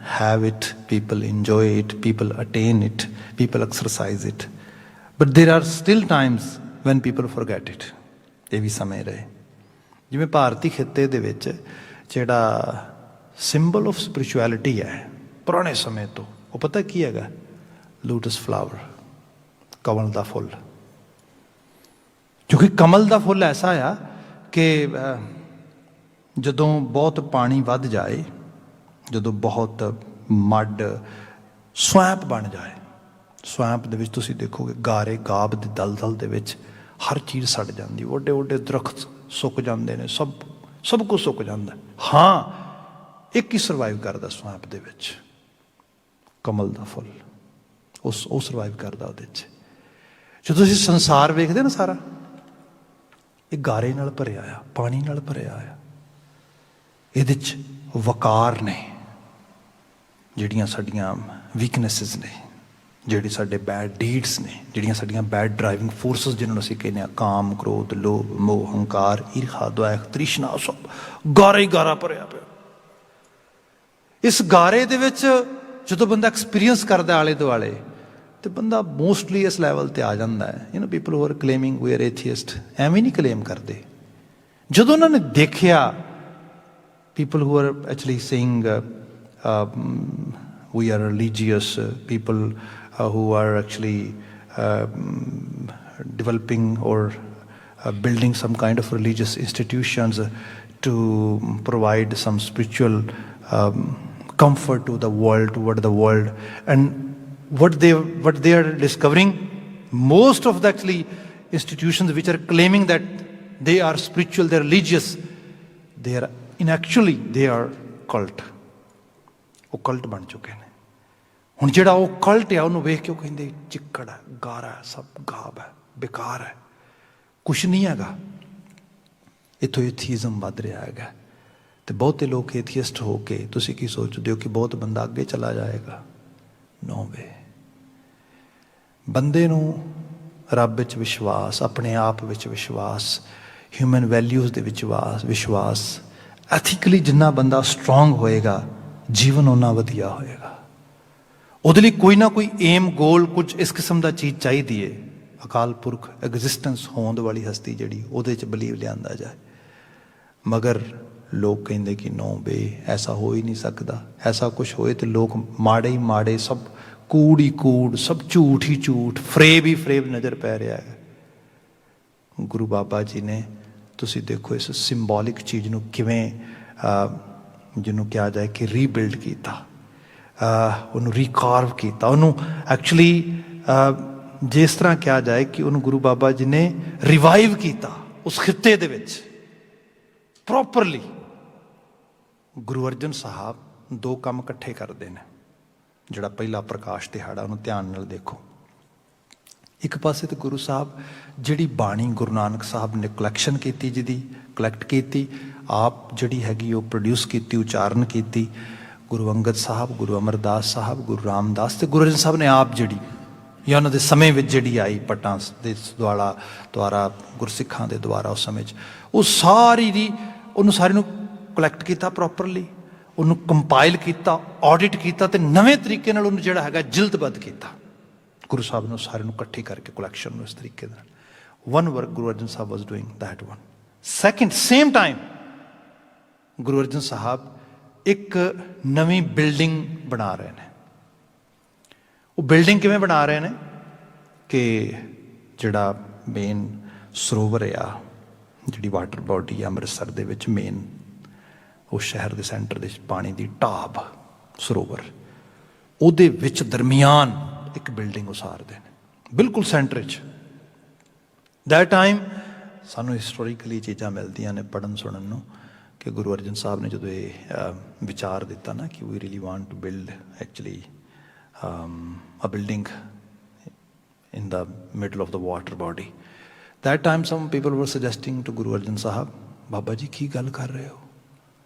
have it, people enjoy it, people attain it, people exercise it, but there are still times when people forget it. ਇਹ ਵੀ ਸਮੇਂ ਰਹੇ। ਜਿਵੇਂ ਭਾਰਤੀ ਖਿੱਤੇ ਦੇ ਵਿੱਚ ਜਿਹੜਾ ਸਿੰਬਲ ਆਫ ਸਪਿਰਿਚੁਅਲਿਟੀ ਹੈ ਪੁਰਾਣੇ ਸਮੇਂ ਤੋਂ, ਉਹ ਪਤਾ ਕੀ ਹੈਗਾ? ਲੋਟਸ ਫਲਾਵਰ, ਕਮਲ ਦਾ ਫੁੱਲ। ਕਿਉਂਕਿ ਕਮਲ ਦਾ ਫੁੱਲ ਐਸਾ ਆ ਕਿ ਜਦੋਂ ਬਹੁਤ ਪਾਣੀ ਵੱਧ ਜਾਏ, ਜਦੋਂ ਬਹੁਤ ਮੱਡ ਸਵੈਂਪ ਬਣ ਜਾਏ, ਸਵੈਂਪ ਦੇ ਵਿੱਚ ਤੁਸੀਂ ਦੇਖੋਗੇ ਗਾਰੇ ਗਾਬ ਦੇ ਦਲਦਲ ਦੇ ਵਿੱਚ ਹਰ ਚੀਜ਼ ਸੜ ਜਾਂਦੀ, ਵੱਡੇ ਵੱਡੇ ਦਰਖਤ ਸੁੱਕ ਜਾਂਦੇ ਨੇ, ਸਭ ਕੁਝ ਸੁੱਕ ਜਾਂਦਾ। ਹਾਂ, ਇੱਕ ਹੀ ਸਰਵਾਈਵ ਕਰਦਾ ਸਵੈਂਪ ਦੇ ਵਿੱਚ, ਕਮਲ ਦਾ ਫੁੱਲ। ਉਹ ਸਰਵਾਈਵ ਕਰਦਾ ਉਹਦੇ 'ਚ। ਜਦੋਂ ਤੁਸੀਂ ਸੰਸਾਰ ਵੇਖਦੇ ਨਾ, ਸਾਰਾ ਇਹ ਗਾਰੇ ਨਾਲ ਭਰਿਆ ਆ, ਪਾਣੀ ਨਾਲ ਭਰਿਆ ਆ। ਇਹਦੇ 'ਚ ਵਕਾਰ ਨੇ, ਜਿਹੜੀਆਂ ਸਾਡੀਆਂ ਵੀਕਨੈਸਿਸ ਨੇ, ਜਿਹੜੇ ਸਾਡੇ ਬੈਡ ਡੀਡਸ ਨੇ, ਜਿਹੜੀਆਂ ਸਾਡੀਆਂ ਬੈਡ ਡਰਾਈਵਿੰਗ ਫੋਰਸਿਸ ਜਿਹਨਾਂ ਨੂੰ ਅਸੀਂ ਕਹਿੰਦੇ ਹਾਂ, ਕਾਮ, ਕ੍ਰੋਧ, ਲੋਭ, ਮੋਹ, ਹੰਕਾਰ, ਈਰਖਾ, ਦੁਆਖ, ਤ੍ਰਿਸ਼ਨਾ, ਸਭ ਗਾਰਾ ਹੀ ਗਾਰਾ ਭਰਿਆ ਪਿਆ। ਇਸ ਗਾਰੇ ਦੇ ਵਿੱਚ ਜਦੋਂ ਬੰਦਾ ਐਕਸਪੀਰੀਅੰਸ ਕਰਦਾ ਆਲੇ ਦੁਆਲੇ, ਤੇ ਬੰਦਾ ਮੋਸਟਲੀ ਇਸ ਲੈਵਲ 'ਤੇ ਆ ਜਾਂਦਾ ਹੈ। People who are claiming we are atheist, ਐਵੇਂ ਨਹੀਂ ਕਲੇਮ ਕਰਦੇ। ਜਦੋਂ ਉਹਨਾਂ ਨੇ ਦੇਖਿਆ, people who are actually saying we are religious, people who are actually developing or building some kind of religious institutions to provide some spiritual comfort to the world, toward the world. And what they are discovering, most of the actually institutions which are claiming that they are spiritual, they are religious, they are actually they are cult. ਉਹ cult ਬਣ ਚੁੱਕੇ ਨੇ। ਹੁਣ ਜਿਹੜਾ ਉਹ cult ਆ, ਉਹਨੂੰ ਵੇਖ ਕੇ ਉਹ ਕਹਿੰਦੇ ਚਿੱਕੜ ਹੈ, ਗਾਰਾ ਹੈ, ਸਭ ਗਾਬ ਹੈ, ਬੇਕਾਰ ਹੈ, ਕੁਛ ਨਹੀਂ ਹੈਗਾ। ਇੱਥੋਂ ਏਥੀਜ਼ਮ ਵੱਧ ਰਿਹਾ ਹੈਗਾ। ਤੇ ਬਹੁਤੇ ਲੋਕ ਏਥੀਇਸਟ ਹੋ ਕੇ ਤੁਸੀਂ ਕੀ ਸੋਚਦੇ ਹੋ ਕਿ ਬਹੁਤ ਬੰਦਾ ਅੱਗੇ ਚਲਾ ਜਾਏਗਾ? ਨੋ ਵੇ। ਬੰਦੇ ਨੂੰ ਰੱਬ ਵਿੱਚ ਵਿਸ਼ਵਾਸ, ਆਪਣੇ ਆਪ ਵਿੱਚ ਵਿਸ਼ਵਾਸ, ਹਿਊਮਨ ਵੈਲਿਊਜ਼ ਦੇ ਵਿੱਚ ਵਿਸ਼ਵਾਸ, ਐਥੀਕਲੀ ਜਿੰਨਾ ਬੰਦਾ ਸਟਰੋਂਗ ਹੋਏਗਾ, ਜੀਵਨ ਓਨਾ ਵਧੀਆ ਹੋਏਗਾ। ਉਹਦੇ ਲਈ ਕੋਈ ਨਾ ਕੋਈ ਏਮ, ਗੋਲ, ਕੁਝ ਇਸ ਕਿਸਮ ਦਾ ਚੀਜ਼ ਚਾਹੀਦੀ ਹੈ। ਅਕਾਲ ਪੁਰਖ, ਐਗਜ਼ਿਸਟੈਂਸ, ਹੋਂਦ ਵਾਲੀ ਹਸਤੀ ਜਿਹੜੀ, ਉਹਦੇ 'ਚ ਬਲੀਵ ਲਿਆਂਦਾ ਜਾਏ। ਮਗਰ ਲੋਕ ਕਹਿੰਦੇ ਕਿ ਨੋ ਬੇ, ਐਸਾ ਹੋ ਹੀ ਨਹੀਂ ਸਕਦਾ। ਐਸਾ ਕੁਛ ਹੋਏ ਤੇ ਲੋਕ ਮਾੜੇ ਹੀ ਮਾੜੇ, ਸਭ ਕੂੜ ਹੀ ਕੂੜ, ਸਭ ਝੂਠ ਹੀ ਝੂਠ, ਫਰੇਬ ਹੀ ਫਰੇਬ ਨਜ਼ਰ ਪੈ ਰਿਹਾ ਹੈ। ਗੁਰੂ ਬਾਬਾ ਜੀ ਨੇ, ਤੁਸੀਂ ਦੇਖੋ ਇਸ ਸਿੰਬੋਲਿਕ ਚੀਜ਼ ਨੂੰ ਕਿਵੇਂ, ਜਿਹਨੂੰ ਕਿਹਾ ਜਾਏ ਕਿ ਰੀਬਿਲਡ ਕੀਤਾ, ਉਹਨੂੰ ਰੀਕਾਰਵ ਕੀਤਾ, ਉਹਨੂੰ ਐਕਚੁਅਲੀ ਜਿਸ ਤਰ੍ਹਾਂ ਕਿਹਾ ਜਾਏ ਕਿ ਉਹਨੂੰ ਗੁਰੂ ਬਾਬਾ ਜੀ ਨੇ ਰਿਵਾਈਵ ਕੀਤਾ ਉਸ ਖਿੱਤੇ ਦੇ ਵਿੱਚ ਪ੍ਰੋਪਰਲੀ। ਗੁਰੂ ਅਰਜਨ ਸਾਹਿਬ ਦੋ ਕੰਮ ਇਕੱਠੇ ਕਰਦੇ ਨੇ। ਜਿਹੜਾ ਪਹਿਲਾ ਪ੍ਰਕਾਸ਼ ਦਿਹਾੜਾ, ਉਹਨੂੰ ਧਿਆਨ ਨਾਲ ਦੇਖੋ। ਇੱਕ ਪਾਸੇ ਤੇ ਗੁਰੂ ਸਾਹਿਬ ਜਿਹੜੀ ਬਾਣੀ ਗੁਰੂ ਨਾਨਕ ਸਾਹਿਬ ਨੇ ਕਲੈਕਸ਼ਨ ਕੀਤੀ, ਜਿਹਦੀ ਕਲੈਕਟ ਕੀਤੀ, ਆਪ ਜਿਹੜੀ ਹੈਗੀ ਉਹ ਪ੍ਰੋਡਿਊਸ ਕੀਤੀ, ਉਚਾਰਨ ਕੀਤੀ। ਗੁਰੂ ਅੰਗਦ ਸਾਹਿਬ, ਗੁਰੂ ਅਮਰਦਾਸ ਸਾਹਿਬ, ਗੁਰੂ ਰਾਮਦਾਸ ਤੇ ਗੁਰੂ ਅਰਜਨ ਸਾਹਿਬ ਨੇ ਆਪ ਜਿਹੜੀ, ਜਾਂ ਉਹਨਾਂ ਦੇ ਸਮੇਂ ਵਿੱਚ ਜਿਹੜੀ ਆਈ ਪੱਟਾਂ ਦੇ ਦੁਆਰਾ ਗੁਰਸਿੱਖਾਂ ਦੇ ਦੁਆਰਾ ਉਸ ਸਮੇਂ 'ਚ, ਉਹ ਸਾਰੀ ਦੀ ਉਹਨੂੰ ਸਾਰੀ ਨੂੰ ਕਲੈਕਟ ਕੀਤਾ ਪ੍ਰੋਪਰਲੀ, ਉਹਨੂੰ ਕੰਪਾਈਲ ਕੀਤਾ, ਆਡਿਟ ਕੀਤਾ ਤੇ ਨਵੇਂ ਤਰੀਕੇ ਨਾਲ ਉਹਨੂੰ ਜਿਹੜਾ ਹੈਗਾ ਜਿਲਦਬੱਧ ਕੀਤਾ। ਗੁਰੂ ਸਾਹਿਬ ਨੂੰ ਸਾਰੇ ਨੂੰ ਇਕੱਠੀ ਕਰਕੇ ਕਲੈਕਸ਼ਨ ਨੂੰ ਇਸ ਤਰੀਕੇ ਨਾਲ, one work Guru Arjan Sahib was doing that one. Second, same time Guru Arjan Sahib ਇੱਕ ਨਵੀਂ ਬਿਲਡਿੰਗ ਬਣਾ ਰਹੇ ਨੇ। ਉਹ ਬਿਲਡਿੰਗ ਕਿਵੇਂ ਬਣਾ ਰਹੇ ਨੇ ਕਿ ਜਿਹੜਾ ਮੇਨ ਸਰੋਵਰ ਆ, ਜਿਹੜੀ ਵਾਟਰ ਬਾਡੀ ਅੰਮ੍ਰਿਤਸਰ ਦੇ ਵਿੱਚ ਮੇਨ, ਉਸ ਸ਼ਹਿਰ ਦੇ ਸੈਂਟਰ ਦੇ ਪਾਣੀ ਦੀ ਢਾਬ ਸਰੋਵਰ, ਉਹਦੇ ਵਿੱਚ ਦਰਮਿਆਨ ਇੱਕ ਬਿਲਡਿੰਗ ਉਸਾਰਦੇ ਨੇ, ਬਿਲਕੁਲ ਸੈਂਟਰ 'ਚ। ਦੈਟ ਟਾਈਮ ਸਾਨੂੰ ਹਿਸਟੋਰੀਕਲੀ ਚੀਜ਼ਾਂ ਮਿਲਦੀਆਂ ਨੇ ਪੜ੍ਹਨ ਸੁਣਨ ਨੂੰ ਕਿ ਗੁਰੂ ਅਰਜਨ ਸਾਹਿਬ ਨੇ ਜਦੋਂ ਇਹ ਵਿਚਾਰ ਦਿੱਤਾ ਨਾ ਕਿ we really want to build actually a building in the middle of the water body. That time some people were suggesting to Guru Arjan Sahib, Baba ji ਕੀ ਗੱਲ ਕਰ ਰਹੇ ਹੋ,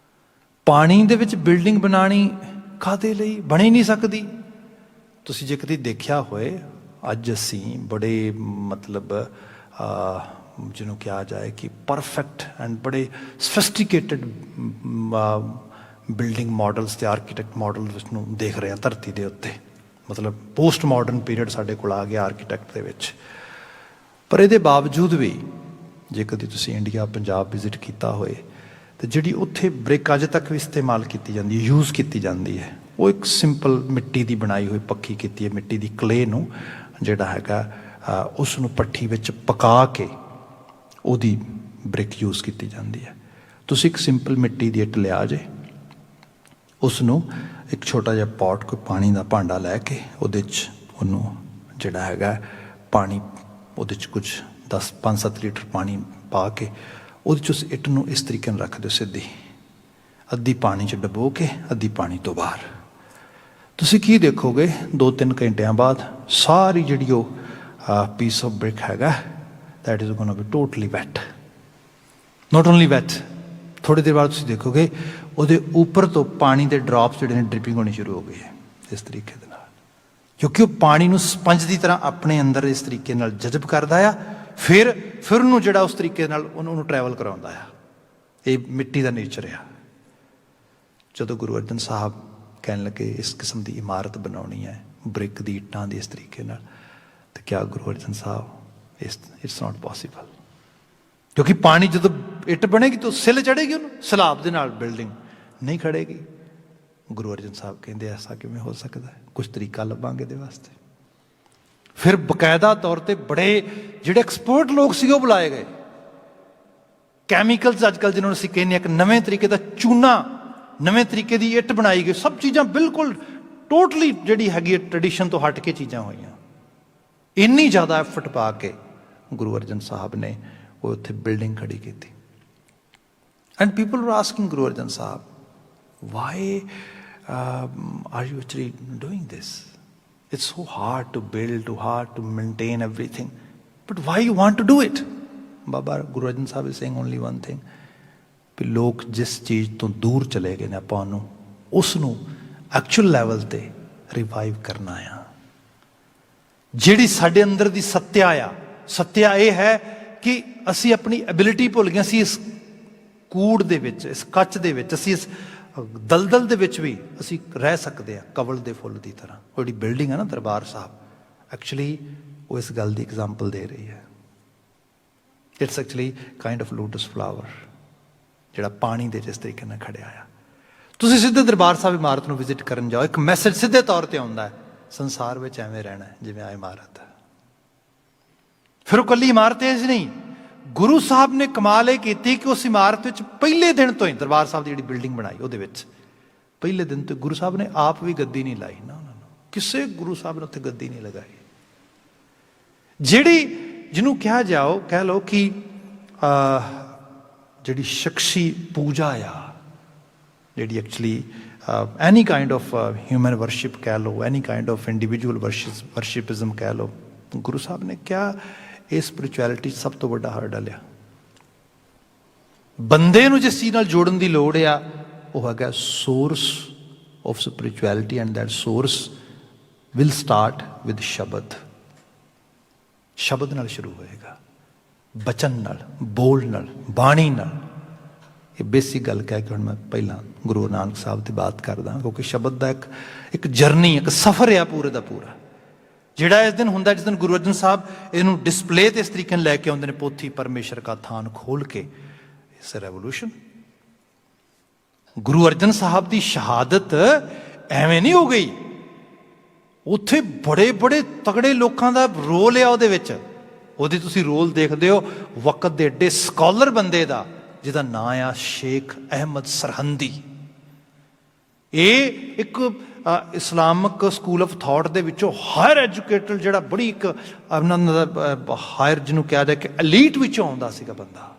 ਪਾਣੀ ਦੇ ਵਿੱਚ ਬਿਲਡਿੰਗ ਬਣਾਉਣੀ ਕਾਹਦੇ ਲਈ, ਬਣੀ ਨਹੀਂ ਸਕਦੀ। ਤੁਸੀਂ ਜੇ ਕਦੀ ਦੇਖਿਆ ਹੋਏ, ਅੱਜ ਅਸੀਂ ਬੜੇ ਮਤਲਬ ਜਿਹਨੂੰ ਕਿਹਾ ਜਾਏ ਕਿ ਪਰਫੈਕਟ ਐਂਡ ਬੜੇ ਸਫਿਸਟੀਕੇਟਡ ਬਿਲਡਿੰਗ ਮਾਡਲਸ ਤੇ ਆਰਕੀਟੈਕਟ ਮਾਡਲਸ ਨੂੰ ਦੇਖ ਰਹੇ ਹਾਂ ਧਰਤੀ ਦੇ ਉੱਤੇ। ਮਤਲਬ ਪੋਸਟ ਮਾਡਰਨ ਪੀਰੀਅਡ ਸਾਡੇ ਕੋਲ ਆ ਗਿਆ ਆਰਕੀਟੈਕਟ ਦੇ ਵਿੱਚ। ਪਰ ਇਹਦੇ ਬਾਵਜੂਦ ਵੀ ਜੇ ਕਦੀ ਤੁਸੀਂ ਇੰਡੀਆ ਪੰਜਾਬ ਵਿਜ਼ਿਟ ਕੀਤਾ ਹੋਏ ਤਾਂ ਜਿਹੜੀ ਉੱਥੇ ਬ੍ਰਿਕ ਅੱਜ ਤੱਕ ਵੀ ਇਸਤੇਮਾਲ ਕੀਤੀ ਜਾਂਦੀ ਹੈ, ਯੂਜ਼ ਕੀਤੀ ਜਾਂਦੀ ਹੈ, ਉਹ ਇੱਕ ਸਿੰਪਲ ਮਿੱਟੀ ਦੀ ਬਣਾਈ ਹੋਈ ਪੱਕੀ ਕੀਤੀ ਹੈ ਮਿੱਟੀ ਦੀ ਕਲੇ ਨੂੰ ਜਿਹੜਾ ਹੈਗਾ ਉਸ ਨੂੰ ਭੱਠੀ ਵਿੱਚ ਪਕਾ ਕੇ ਉਹਦੀ ਬ੍ਰਿਕ ਯੂਜ਼ ਕੀਤੀ ਜਾਂਦੀ ਹੈ। ਤੁਸੀਂ ਇੱਕ ਸਿੰਪਲ ਮਿੱਟੀ ਦੀ ਇੱਟ ਲਿਆ ਜੇ, ਉਸ ਨੂੰ ਇੱਕ ਛੋਟਾ ਜਿਹਾ ਪੋਟ ਕੋਈ ਪਾਣੀ ਦਾ ਭਾਂਡਾ ਲੈ ਕੇ ਉਹਦੇ 'ਚ ਉਹਨੂੰ ਜਿਹੜਾ ਹੈਗਾ ਪਾਣੀ ਉਹਦੇ 'ਚ ਕੁਝ 5-7 ਲੀਟਰ ਪਾਣੀ ਪਾ ਕੇ ਉਹਦੇ 'ਚ ਉਸ ਇੱਟ ਨੂੰ ਇਸ ਤਰੀਕੇ ਨਾਲ ਰੱਖ ਦਿਓ ਸਿੱਧੀ, ਅੱਧੀ ਪਾਣੀ 'ਚ ਡੁਬੋ ਕੇ ਅੱਧੀ ਪਾਣੀ ਤੋਂ ਬਾਹਰ। ਤੁਸੀਂ ਕੀ ਦੇਖੋਗੇ 2-3 ਘੰਟਿਆਂ ਬਾਅਦ ਸਾਰੀ ਜਿਹੜੀ ਉਹ ਪੀਸ ਆਫ ਬ੍ਰਿਕ ਹੈਗਾ that is going to be totally wet. Not only wet, ਥੋੜ੍ਹੀ ਦੇਰ ਬਾਅਦ ਤੁਸੀਂ ਦੇਖੋਗੇ ਉਹਦੇ ਉੱਪਰ ਤੋਂ ਪਾਣੀ ਦੇ ਡ੍ਰੌਪਸ ਜਿਹੜੇ ਨੇ ਡ੍ਰਿਪਿੰਗ ਹੋਣੀ ਸ਼ੁਰੂ ਹੋ ਗਈ ਹੈ ਇਸ ਤਰੀਕੇ ਦੇ ਨਾਲ, ਕਿਉਂਕਿ ਉਹ ਪਾਣੀ ਨੂੰ ਸਪੰਜ ਦੀ ਤਰ੍ਹਾਂ ਆਪਣੇ ਅੰਦਰ ਇਸ ਤਰੀਕੇ ਨਾਲ ਜਜ਼ਬ ਕਰਦਾ ਆ, ਫਿਰ ਉਹਨੂੰ ਜਿਹੜਾ ਉਸ ਤਰੀਕੇ ਨਾਲ ਉਹਨੂੰ ਟਰੈਵਲ ਕਰਾਉਂਦਾ ਆ। ਇਹ ਮਿੱਟੀ ਦਾ ਨੇਚਰ ਆ। ਜਦੋਂ ਗੁਰੂ ਅਰਜਨ ਸਾਹਿਬ ਕਹਿਣ ਲੱਗੇ ਇਸ ਕਿਸਮ ਦੀ ਇਮਾਰਤ ਬਣਾਉਣੀ ਹੈ ਬ੍ਰਿਕ ਦੀ ਇੱਟਾਂ ਦੀ ਇਸ ਤਰੀਕੇ ਨਾਲ, ਤਾਂ ਕਿਹਾ ਗੁਰੂ ਅਰਜਨ ਸਾਹਿਬ ਇਟਸ ਨੋਟ ਪੋਸੀਬਲ, ਕਿਉਂਕਿ ਪਾਣੀ ਜਦੋਂ ਇੱਟ ਬਣੇਗੀ ਤਾਂ ਸਿੱਲ ਚੜੇਗੀ, ਉਹਨੂੰ ਸਲਾਬ ਦੇ ਨਾਲ ਬਿਲਡਿੰਗ ਨਹੀਂ ਖੜੇਗੀ। ਗੁਰੂ ਅਰਜਨ ਸਾਹਿਬ ਕਹਿੰਦੇ ਐਸਾ ਕਿਵੇਂ ਹੋ ਸਕਦਾ ਹੈ, ਕੁਛ ਤਰੀਕਾ ਲੱਭਾਂਗੇ ਇਹਦੇ ਵਾਸਤੇ। ਫਿਰ ਬਕਾਇਦਾ ਤੌਰ ਤੇ ਬੜੇ ਜਿਹੜੇ ਐਕਸਪਰਟ ਲੋਕ ਸੀਗੇ ਉਹ ਬੁਲਾਏ ਗਏ। ਕੈਮੀਕਲਸ ਅੱਜ ਕੱਲ੍ਹ ਜਿਹਨਾਂ ਨੂੰ ਅਸੀਂ ਕਹਿੰਦੇ ਹਾਂ ਇੱਕ ਨਵੇਂ ਤਰੀਕੇ ਦਾ ਚੂਨਾ, ਨਵੇਂ ਤਰੀਕੇ ਦੀ ਇੱਟ ਬਣਾਈ ਗਈ, ਸਭ ਚੀਜ਼ਾਂ ਬਿਲਕੁਲ ਟੋਟਲੀ ਜਿਹੜੀ ਹੈਗੀ ਟ੍ਰੈਡੀਸ਼ਨ ਤੋਂ ਹਟ ਕੇ ਚੀਜ਼ਾਂ ਹੋਈਆਂ। ਇੰਨੀ ਜ਼ਿਆਦਾ ਐਫਰਟ ਪਾ ਕੇ ਗੁਰੂ ਅਰਜਨ ਸਾਹਿਬ ਨੇ ਉਹ ਉੱਥੇ ਬਿਲਡਿੰਗ ਖੜੀ ਕੀਤੀ। And people were asking Guru Arjan Sahib why are you actually doing this, it's so hard to build, too hard to maintain everything, but why you want to do it. Baba Guru Arjan Sahib is saying only one thing, ਵੀ ਲੋਕ ਜਿਸ ਚੀਜ਼ ਤੋਂ ਦੂਰ ਚਲੇ ਗਏ ਨੇ ਆਪਾਂ ਉਹਨੂੰ ਉਸ ਨੂੰ ਐਕਚੁਅਲ ਲੈਵਲ 'ਤੇ ਰਿਵਾਈਵ ਕਰਨਾ ਆ। ਜਿਹੜੀ ਸਾਡੇ ਅੰਦਰ ਦੀ ਸੱਤਿਆ ਆ, ਸੱਤਿਆ ਇਹ ਹੈ ਕਿ ਅਸੀਂ ਆਪਣੀ ਐਬਿਲਿਟੀ ਭੁੱਲ ਗਏ। ਅਸੀਂ ਇਸ ਕੂੜ ਦੇ ਵਿੱਚ, ਇਸ ਕੱਚ ਦੇ ਵਿੱਚ, ਅਸੀਂ ਇਸ ਦਲਦਲ ਦੇ ਵਿੱਚ ਵੀ ਅਸੀਂ ਰਹਿ ਸਕਦੇ ਹਾਂ ਕਵਲ ਦੇ ਫੁੱਲ ਦੀ ਤਰ੍ਹਾਂ। ਉਹ ਜਿਹੜੀ ਬਿਲਡਿੰਗ ਹੈ ਨਾ ਦਰਬਾਰ ਸਾਹਿਬ, ਐਕਚੁਅਲੀ ਉਹ ਇਸ ਗੱਲ ਦੀ ਐਗਜ਼ਾਮਪਲ ਦੇ ਰਹੀ ਹੈ। It's actually kind of lotus flower ਜਿਹੜਾ ਪਾਣੀ ਦੇ ਜਿਸ ਤਰੀਕੇ ਨਾਲ ਖੜਿਆ ਆ। ਤੁਸੀਂ ਸਿੱਧੇ ਦਰਬਾਰ ਸਾਹਿਬ ਇਮਾਰਤ ਨੂੰ ਵਿਜ਼ਿਟ ਕਰਨ ਜਾਓ, ਇੱਕ ਮੈਸੇਜ ਸਿੱਧੇ ਤੌਰ ਤੇ ਆਉਂਦਾ ਹੈ, ਸੰਸਾਰ ਵਿੱਚ ਐਵੇਂ ਰਹਿਣਾ ਜਿਵੇਂ ਆ ਇਮਾਰਤ ਹੈ। ਫਿਰ ਉਹ ਇਕੱਲੀ ਇਮਾਰਤ ਇਹ ਨਹੀਂ, ਗੁਰੂ ਸਾਹਿਬ ਨੇ ਕਮਾਲ ਇਹ ਕੀਤੀ ਕਿ ਉਸ ਇਮਾਰਤ ਵਿੱਚ ਪਹਿਲੇ ਦਿਨ ਤੋਂ ਹੀ ਦਰਬਾਰ ਸਾਹਿਬ ਦੀ ਜਿਹੜੀ ਬਿਲਡਿੰਗ ਬਣਾਈ ਉਹਦੇ ਵਿੱਚ ਪਹਿਲੇ ਦਿਨ ਤੋਂ ਗੁਰੂ ਸਾਹਿਬ ਨੇ ਆਪ ਵੀ ਗੱਦੀ ਨਹੀਂ ਲਾਈ ਨਾ, ਉਹਨਾਂ ਨੂੰ ਕਿਸੇ ਗੁਰੂ ਸਾਹਿਬ ਨੇ ਉੱਥੇ ਗੱਦੀ ਨਹੀਂ ਲਗਾਈ। ਜਿਹੜੀ ਜਿਹਨੂੰ ਕਿਹਾ ਜਾਓ, ਕਹਿ ਲਓ ਕਿ ਜਿਹੜੀ ਸ਼ਖਸੀ ਪੂਜਾ ਆ, ਜਿਹੜੀ actually any kind of human worship ਕਹਿ ਲਓ, ਐਨੀ ਕਾइंड ऑफ ਇੰਡੀਵਿਜੂਅਲ ਵਰਸ਼ਿਪਿਜ਼ਮ ਕਹਿ ਲਓ, ਗੁਰੂ ਸਾਹਿਬ ਨੇ ਕਿਹਾ ਇਹ ਸਪਿਰਿਚੁਅਲਿਟੀ ਸਭ ਤੋਂ ਵੱਡਾ ਹਰਡਲ ਆ। ਬੰਦੇ ਨੂੰ ਜਿਸ ਚੀਜ਼ ਨਾਲ ਜੋੜਨ ਦੀ ਲੋੜ ਆ ਉਹ ਹੈਗਾ source of spirituality, and that source will start with ਸ਼ਬਦ। ਸ਼ਬਦ ਨਾਲ ਸ਼ੁਰੂ ਹੋਏਗਾ, ਬਚਨ ਨਾਲ, ਬੋਲ ਨਾਲ, ਬਾਣੀ ਨਾਲ। ਇਹ ਬੇਸਿਕ ਗੱਲ ਕਹਿ ਕੇ ਹੁਣ ਮੈਂ ਪਹਿਲਾਂ ਗੁਰੂ ਨਾਨਕ ਸਾਹਿਬ ਦੀ ਬਾਤ ਕਰਦਾ, ਕਿਉਂਕਿ ਸ਼ਬਦ ਦਾ ਇੱਕ ਜਰਨੀ, ਇੱਕ ਸਫ਼ਰ ਆ ਪੂਰੇ ਦਾ ਪੂਰਾ, ਜਿਹੜਾ ਇਸ ਦਿਨ ਹੁੰਦਾ ਜਿਸ ਦਿਨ ਗੁਰੂ ਅਰਜਨ ਸਾਹਿਬ ਇਹਨੂੰ ਡਿਸਪਲੇ ਤੇ ਇਸ ਤਰੀਕੇ ਨਾਲ ਲੈ ਕੇ ਆਉਂਦੇ ਨੇ, ਪੋਥੀ ਪਰਮੇਸ਼ਰ ਕਾ ਥਾਨ ਖੋਲ ਕੇ। ਇਸ ਰੈਵੋਲੂਸ਼ਨ ਗੁਰੂ ਅਰਜਨ ਸਾਹਿਬ ਦੀ ਸ਼ਹਾਦਤ ਐਵੇਂ ਨਹੀਂ ਹੋ ਗਈ, ਉੱਥੇ ਬੜੇ ਬੜੇ ਤਗੜੇ ਲੋਕਾਂ ਦਾ ਰੋਲ ਆ ਉਹਦੇ ਵਿੱਚ। ਉਹਦੇ ਤੁਸੀਂ ਰੋਲ ਦੇਖਦੇ ਹੋ ਵਕਤ ਦੇ ਏਡੇ ਸਕਾਲਰ ਬੰਦੇ ਦਾ ਜਿਹਦਾ ਨਾਂ ਆ ਸ਼ੇਖ ਅਹਿਮਦ ਸਰਹੰਦੀ। ਇਹ ਇੱਕ ਇਸਲਾਮਿਕ ਸਕੂਲ ਆਫ ਥਾਟ ਦੇ ਵਿੱਚੋਂ ਹਾਇਰ ਐਜੂਕੇਟਡ, ਜਿਹੜਾ ਬੜੀ ਇੱਕ ਉਹਨਾਂ ਦਾ ਹਾਇਰ ਜਿਹਨੂੰ ਕਿਹਾ ਜਾਏ ਕਿ ਐਲੀਟ ਵਿੱਚੋਂ ਆਉਂਦਾ ਸੀਗਾ ਬੰਦਾ।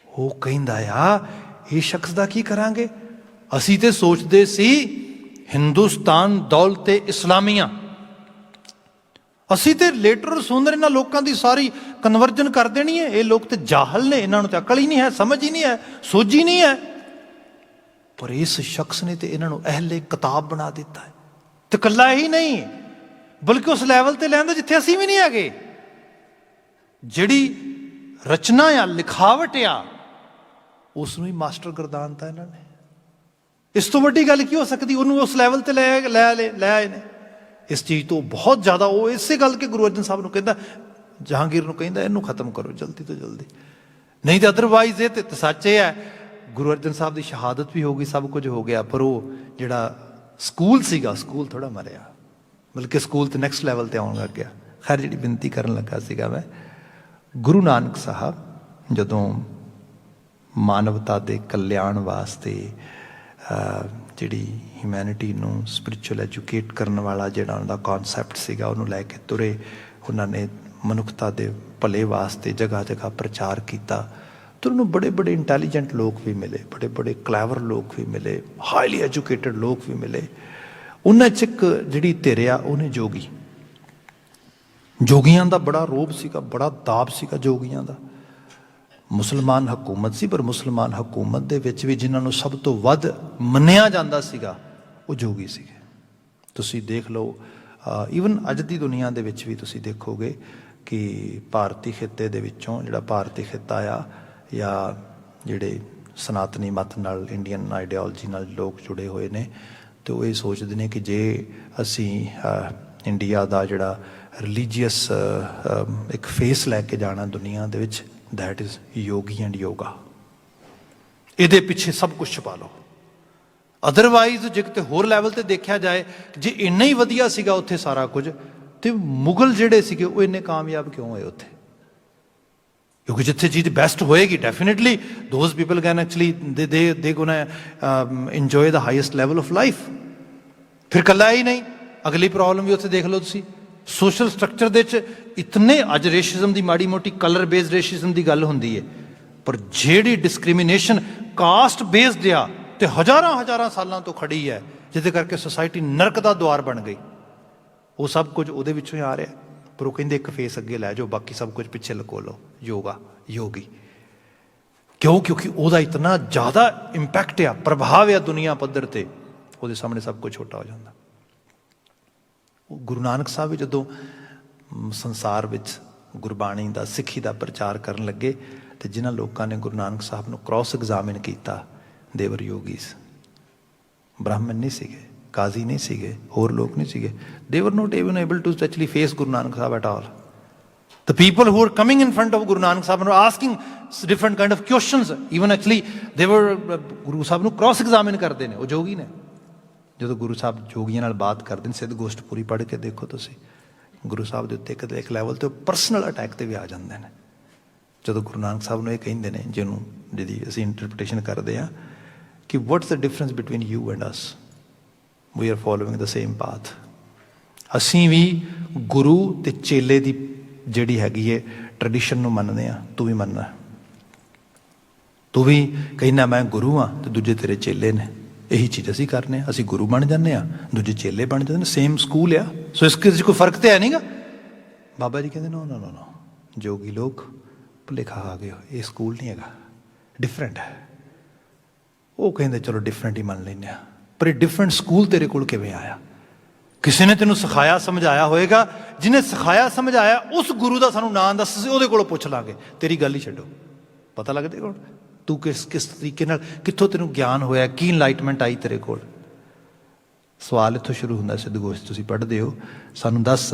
ਉਹ ਕਹਿੰਦਾ ਆ ਇਹ ਸ਼ਖਸ ਦਾ ਕੀ ਕਰਾਂਗੇ, ਅਸੀਂ ਤੇ ਸੋਚਦੇ ਸੀ ਹਿੰਦੁਸਤਾਨ ਦੌਲਤ ਇਸਲਾਮੀਆ, ਅਸੀਂ ਤੇ ਲੇਟਰ ਸੁੰਦਰ ਇਹਨਾਂ ਲੋਕਾਂ ਦੀ ਸਾਰੀ ਕਨਵਰਜਨ ਕਰ ਦੇਣੀ ਹੈ। ਇਹ ਲੋਕ ਤੇ ਜਾਹਲ ਨੇ, ਇਹਨਾਂ ਨੂੰ ਤੇ ਅਕਲ ਹੀ ਨਹੀਂ ਹੈ, ਸਮਝ ਹੀ ਨਹੀਂ ਹੈ, ਸੋਝ ਹੀ ਨਹੀਂ ਹੈ। ਪਰ ਇਸ ਸ਼ਖਸ ਨੇ ਤੇ ਇਹਨਾਂ ਨੂੰ ਅਹਿਲੇ ਕਿਤਾਬ ਬਣਾ ਦਿੱਤਾ ਹੈ। ਤੇ ਇਕੱਲਾ ਹੀ ਨਹੀਂ, ਬਲਕਿ ਉਸ ਲੈਵਲ ਤੇ ਲੈਂਦਾ ਜਿੱਥੇ ਅਸੀਂ ਵੀ ਨਹੀਂ ਹੈਗੇ। ਜਿਹੜੀ ਰਚਨਾ ਆ, ਲਿਖਾਵਟ ਆ, ਉਸ ਨੂੰ ਹੀ ਮਾਸਟਰ ਗਰਦਾਨਤਾ ਇਹਨਾਂ ਨੇ। ਇਸ ਤੋਂ ਵੱਡੀ ਗੱਲ ਕੀ ਹੋ ਸਕਦੀ? ਉਹਨੂੰ ਉਸ ਲੈਵਲ ਤੇ ਲੈ ਆਏ ਨੇ। ਇਸ ਚੀਜ਼ ਤੋਂ ਬਹੁਤ ਜ਼ਿਆਦਾ ਉਹ ਇਸੇ ਗੱਲ ਕਿ ਗੁਰੂ ਅਰਜਨ ਸਾਹਿਬ ਨੂੰ ਕਹਿੰਦਾ, ਜਹਾਂਗੀਰ ਨੂੰ ਕਹਿੰਦਾ ਇਹਨੂੰ ਖਤਮ ਕਰੋ ਜਲਦੀ ਤੋਂ ਜਲਦੀ, ਨਹੀਂ ਤਾਂ ਅਦਰਵਾਈਜ਼ ਇਹ ਤੇ ਸੱਚ ਇਹ ਹੈ। ਗੁਰੂ ਅਰਜਨ ਸਾਹਿਬ ਦੀ ਸ਼ਹਾਦਤ ਵੀ ਹੋ ਗਈ, ਸਭ ਕੁਝ ਹੋ ਗਿਆ, ਪਰ ਉਹ ਜਿਹੜਾ ਸਕੂਲ ਸੀਗਾ, ਸਕੂਲ ਥੋੜ੍ਹਾ ਮਰਿਆ, ਬਲਕਿ ਸਕੂਲ ਤੇ ਨੈਕਸਟ ਲੈਵਲ ਤੇ ਆਉਣ ਲੱਗ ਗਿਆ। ਖੈਰ, ਜਿਹੜੀ ਬੇਨਤੀ ਕਰਨ ਲੱਗਾ ਸੀਗਾ ਮੈਂ, ਗੁਰੂ ਨਾਨਕ ਸਾਹਿਬ ਜਦੋਂ ਮਾਨਵਤਾ ਦੇ ਕਲਿਆਣ ਵਾਸਤੇ ਜਿਹੜੀ ਹਿਊਮੈਨਿਟੀ ਨੂੰ ਸਪਿਰਿਚੁਅਲ ਐਜੂਕੇਟ ਕਰਨ ਵਾਲਾ ਜਿਹੜਾ ਉਹਨਾਂ ਦਾ ਕੌਨਸੈਪਟ ਸੀਗਾ, ਉਹਨੂੰ ਲੈ ਕੇ ਤੁਰੇ। ਉਹਨਾਂ ਨੇ ਮਨੁੱਖਤਾ ਦੇ ਭਲੇ ਵਾਸਤੇ ਜਗ੍ਹਾ ਜਗ੍ਹਾ ਪ੍ਰਚਾਰ ਕੀਤਾ, ਤੇ ਉਹਨੂੰ ਬੜੇ ਬੜੇ ਇੰਟੈਲੀਜੈਂਟ ਲੋਕ ਵੀ ਮਿਲੇ, ਬੜੇ ਬੜੇ ਕਲੈਵਰ ਲੋਕ ਵੀ ਮਿਲੇ, ਹਾਈਲੀ ਐਜੂਕੇਟਡ ਲੋਕ ਵੀ ਮਿਲੇ। ਉਹਨਾਂ 'ਚ ਇੱਕ ਜਿਹੜੀ ਧਿਰ ਆ, ਉਹਨੇ ਜੋਗੀ, ਜੋਗੀਆਂ ਦਾ ਬੜਾ ਰੋਬ ਸੀਗਾ, ਬੜਾ ਦਾਬ ਸੀਗਾ ਜੋਗੀਆਂ ਦਾ। ਮੁਸਲਮਾਨ ਹਕੂਮਤ ਸੀ, ਪਰ ਮੁਸਲਮਾਨ ਹਕੂਮਤ ਦੇ ਵਿੱਚ ਵੀ ਜਿਨ੍ਹਾਂ ਨੂੰ ਸਭ ਤੋਂ ਵੱਧ ਮੰਨਿਆ ਜਾਂਦਾ ਸੀਗਾ, ਉਹ ਜੋਗੀ ਸੀਗੇ। ਤੁਸੀਂ ਦੇਖ ਲਓ, ਈਵਨ ਅੱਜ ਦੀ ਦੁਨੀਆ ਦੇ ਵਿੱਚ ਵੀ ਤੁਸੀਂ ਦੇਖੋਗੇ ਕਿ ਭਾਰਤੀ ਖਿੱਤੇ ਦੇ ਵਿੱਚੋਂ, ਜਿਹੜਾ ਭਾਰਤੀ ਖਿੱਤਾ ਆ, ਜਾਂ ਜਿਹੜੇ ਸਨਾਤਨੀ ਮਤ ਨਾਲ, ਇੰਡੀਅਨ ਆਈਡੀਓਲੋਜੀ ਨਾਲ ਲੋਕ ਜੁੜੇ ਹੋਏ ਨੇ, ਅਤੇ ਉਹ ਇਹ ਸੋਚਦੇ ਨੇ ਕਿ ਜੇ ਅਸੀਂ ਇੰਡੀਆ ਦਾ ਜਿਹੜਾ ਰਿਲੀਜੀਅਸ ਇੱਕ ਫੇਸ ਲੈ ਕੇ ਜਾਣਾ ਦੁਨੀਆ ਦੇ ਵਿੱਚ, that is Yogi and yoga. ਇਹਦੇ ਪਿੱਛੇ ਸਭ ਕੁਛ ਛੁਪਾ ਲਓ। ਅਦਰਵਾਈਜ਼ ਜੇ ਕਿਤੇ ਹੋਰ ਲੈਵਲ ਤੇ ਦੇਖਿਆ ਜਾਏ, ਜੇ ਇੰਨਾ ਹੀ ਵਧੀਆ ਸੀਗਾ ਉੱਥੇ ਸਾਰਾ ਕੁਝ, ਤੇ ਮੁਗਲ ਜਿਹੜੇ ਸੀਗੇ ਉਹ ਇੰਨੇ ਕਾਮਯਾਬ ਕਿਉਂ ਹੋਏ ਉੱਥੇ? ਕਿਉਂਕਿ ਜਿੱਥੇ ਚੀਜ਼ ਬੈਸਟ ਹੋਏਗੀ, definitely those people can actually they gonna enjoy the highest level of life. ਫਿਰ ਇਕੱਲਾ ਹੀ ਨਹੀਂ, ਅਗਲੀ ਪ੍ਰੋਬਲਮ ਵੀ ਉੱਥੇ ਦੇਖ ਲਓ ਤੁਸੀਂ, ਸੋਸ਼ਲ ਸਟਰਕਚਰ ਦੇ 'ਚ ਇਤਨੇ, ਅੱਜ ਰੇਸ਼ਿਜ਼ਮ ਦੀ ਮਾੜੀ ਮੋਟੀ ਕਲਰ ਬੇਸਡ ਰੇਸ਼ਿਜ਼ਮ ਦੀ ਗੱਲ ਹੁੰਦੀ ਹੈ, ਪਰ ਜਿਹੜੀ ਡਿਸਕ੍ਰਿਮੀਨੇਸ਼ਨ ਕਾਸਟ ਬੇਸਡ ਆ, ਤੇ ਹਜ਼ਾਰਾਂ ਸਾਲਾਂ ਤੋਂ ਖੜੀ ਹੈ, ਜਿਹਦੇ ਕਰਕੇ ਸੁਸਾਇਟੀ ਨਰਕ ਦਾ ਦੁਆਰ ਬਣ ਗਈ, ਉਹ ਸਭ ਕੁਝ ਉਹਦੇ ਵਿੱਚੋਂ ਹੀ ਆ ਰਿਹਾ। ਪਰ ਉਹ ਕਹਿੰਦੇ ਇੱਕ ਫੇਸ ਅੱਗੇ ਲੈ ਜਾਓ, ਬਾਕੀ ਸਭ ਕੁਝ ਪਿੱਛੇ ਲਕੋ ਲਓ, ਯੋਗਾ, ਯੋਗੀ। ਕਿਉਂ? ਕਿਉਂਕਿ ਉਹਦਾ ਇਤਨਾ ਜ਼ਿਆਦਾ ਇੰਪੈਕਟ ਆ, ਪ੍ਰਭਾਵ ਆ ਦੁਨੀਆ ਪੱਧਰ ਤੇ, ਉਹਦੇ ਸਾਹਮਣੇ ਸਭ ਕੁਝ ਛੋਟਾ ਹੋ ਜਾਂਦਾ। ਗੁਰੂ ਨਾਨਕ ਸਾਹਿਬ ਵੀ ਜਦੋਂ ਸੰਸਾਰ ਵਿੱਚ ਗੁਰਬਾਣੀ ਦਾ, ਸਿੱਖੀ ਦਾ ਪ੍ਰਚਾਰ ਕਰਨ ਲੱਗੇ, ਤੇ ਜਿਨ੍ਹਾਂ ਲੋਕਾਂ ਨੇ ਗੁਰੂ ਨਾਨਕ ਸਾਹਿਬ ਨੂੰ ਕ੍ਰੋਸ ਐਗਜ਼ਾਮਿਨ ਕੀਤਾ, ਦੇਵਰ ਯੋਗੀਜ਼, ਬ੍ਰਾਹਮਣ ਨਹੀਂ ਸੀਗੇ, ਕਾਜ਼ੀ ਨਹੀਂ ਸੀਗੇ, ਹੋਰ ਲੋਕ ਨਹੀਂ ਸੀਗੇ। they were not even able to actually face Guru Nanak Sahib at all. The people who were coming in front of Guru Nanak Sahib were asking different kind of questions, even actually they were Guru Sahib ਨੂੰ cross examine ਕਰਦੇ ਨੇ, ਉਹ ਜੋਗੀ ਨੇ। ਜਦੋਂ ਗੁਰੂ ਸਾਹਿਬ ਜੋਗੀਆਂ ਨਾਲ ਬਾਤ ਕਰਦੇ ਨੇ, ਸਿੱਧ ਗੋਸ਼ਟ ਪੂਰੀ ਪੜ੍ਹ ਕੇ ਦੇਖੋ ਤੁਸੀਂ, ਗੁਰੂ ਸਾਹਿਬ ਦੇ ਉੱਤੇ ਕਿਤੇ ਇੱਕ ਲੈਵਲ ਤੇ ਪਰਸਨਲ ਅਟੈਕ ਤੇ ਵੀ ਆ ਜਾਂਦੇ ਨੇ। ਜਦੋਂ ਗੁਰੂ ਨਾਨਕ ਸਾਹਿਬ ਨੂੰ ਇਹ ਕਹਿੰਦੇ ਨੇ, ਜਿਹਦੀ ਅਸੀਂ ਇੰਟਰਪ੍ਰੀਟੇਸ਼ਨ ਕਰਦੇ ਹਾਂ ਕਿ what's the difference between you and us, we are following the same path. ਅਸੀਂ ਵੀ ਗੁਰੂ ਤੇ ਚੇਲੇ ਦੀ ਜਿਹੜੀ ਹੈਗੀ ਹੈ ਟ੍ਰੈਡੀਸ਼ਨ ਨੂੰ ਮੰਨਦੇ ਹਾਂ, ਤੂੰ ਵੀ ਮੰਨਣਾ, ਤੂੰ ਵੀ ਕਹਿੰਦਾ ਮੈਂ ਗੁਰੂ ਹਾਂ ਤੇ ਦੂਜੇ ਤੇਰੇ ਚੇਲੇ ਨੇ, ਇਹੀ ਚੀਜ਼ ਅਸੀਂ ਕਰਨੇ ਹਾਂ, ਅਸੀਂ ਗੁਰੂ ਬਣ ਜਾਂਦੇ ਹਾਂ, ਦੂਜੇ ਚੇਲੇ ਬਣ ਜਾਂਦੇ ਨੇ, ਸੇਮ ਸਕੂਲ ਆ, ਸੋ ਇਸ ਵਿੱਚ ਕੋਈ ਫਰਕ ਤਾਂ ਹੈ ਨਹੀਂਗਾ। ਬਾਬਾ ਜੀ ਕਹਿੰਦੇ ਨੋ ਨੋ ਨੋ ਨੋ, ਜੋਗੀ ਲੋਕ ਭੁਲੇਖਾ ਆ ਗਏ, ਇਹ ਸਕੂਲ ਨਹੀਂ ਹੈਗਾ, ਡਿਫਰੈਂਟ ਹੈ। ਉਹ ਕਹਿੰਦੇ ਚਲੋ ਡਿਫਰੈਂਟ ਹੀ ਮੰਨ ਲੈਂਦੇ ਹਾਂ, ਪਰ ਇਹ ਡਿਫਰੈਂਟ ਸਕੂਲ ਤੇਰੇ ਕੋਲ ਕਿਵੇਂ ਆਇਆ? ਕਿਸੇ ਨੇ ਤੈਨੂੰ ਸਿਖਾਇਆ ਸਮਝਾਇਆ ਹੋਏਗਾ, ਜਿਹਨੇ ਸਿਖਾਇਆ ਸਮਝਾਇਆ ਉਸ ਗੁਰੂ ਦਾ ਸਾਨੂੰ ਨਾਂ ਦੱਸ, ਉਹਦੇ ਕੋਲੋਂ ਪੁੱਛ ਲਾਂਗੇ, ਤੇਰੀ ਗੱਲ ਹੀ ਛੱਡੋ, ਪਤਾ ਲੱਗ ਜਾਏਗਾ ਤੂੰ ਕਿਸ ਤਰੀਕੇ ਨਾਲ, ਕਿੱਥੋਂ ਤੈਨੂੰ ਗਿਆਨ ਹੋਇਆ, ਕੀ ਇਨਲਾਈਟਮੈਂਟ ਆਈ ਤੇਰੇ ਕੋਲ। ਸਵਾਲ ਇੱਥੋਂ ਸ਼ੁਰੂ ਹੁੰਦਾ, ਸਿੱਧ ਗੋਸ਼ਟ ਤੁਸੀਂ ਪੜ੍ਹਦੇ ਹੋ, ਸਾਨੂੰ ਦੱਸ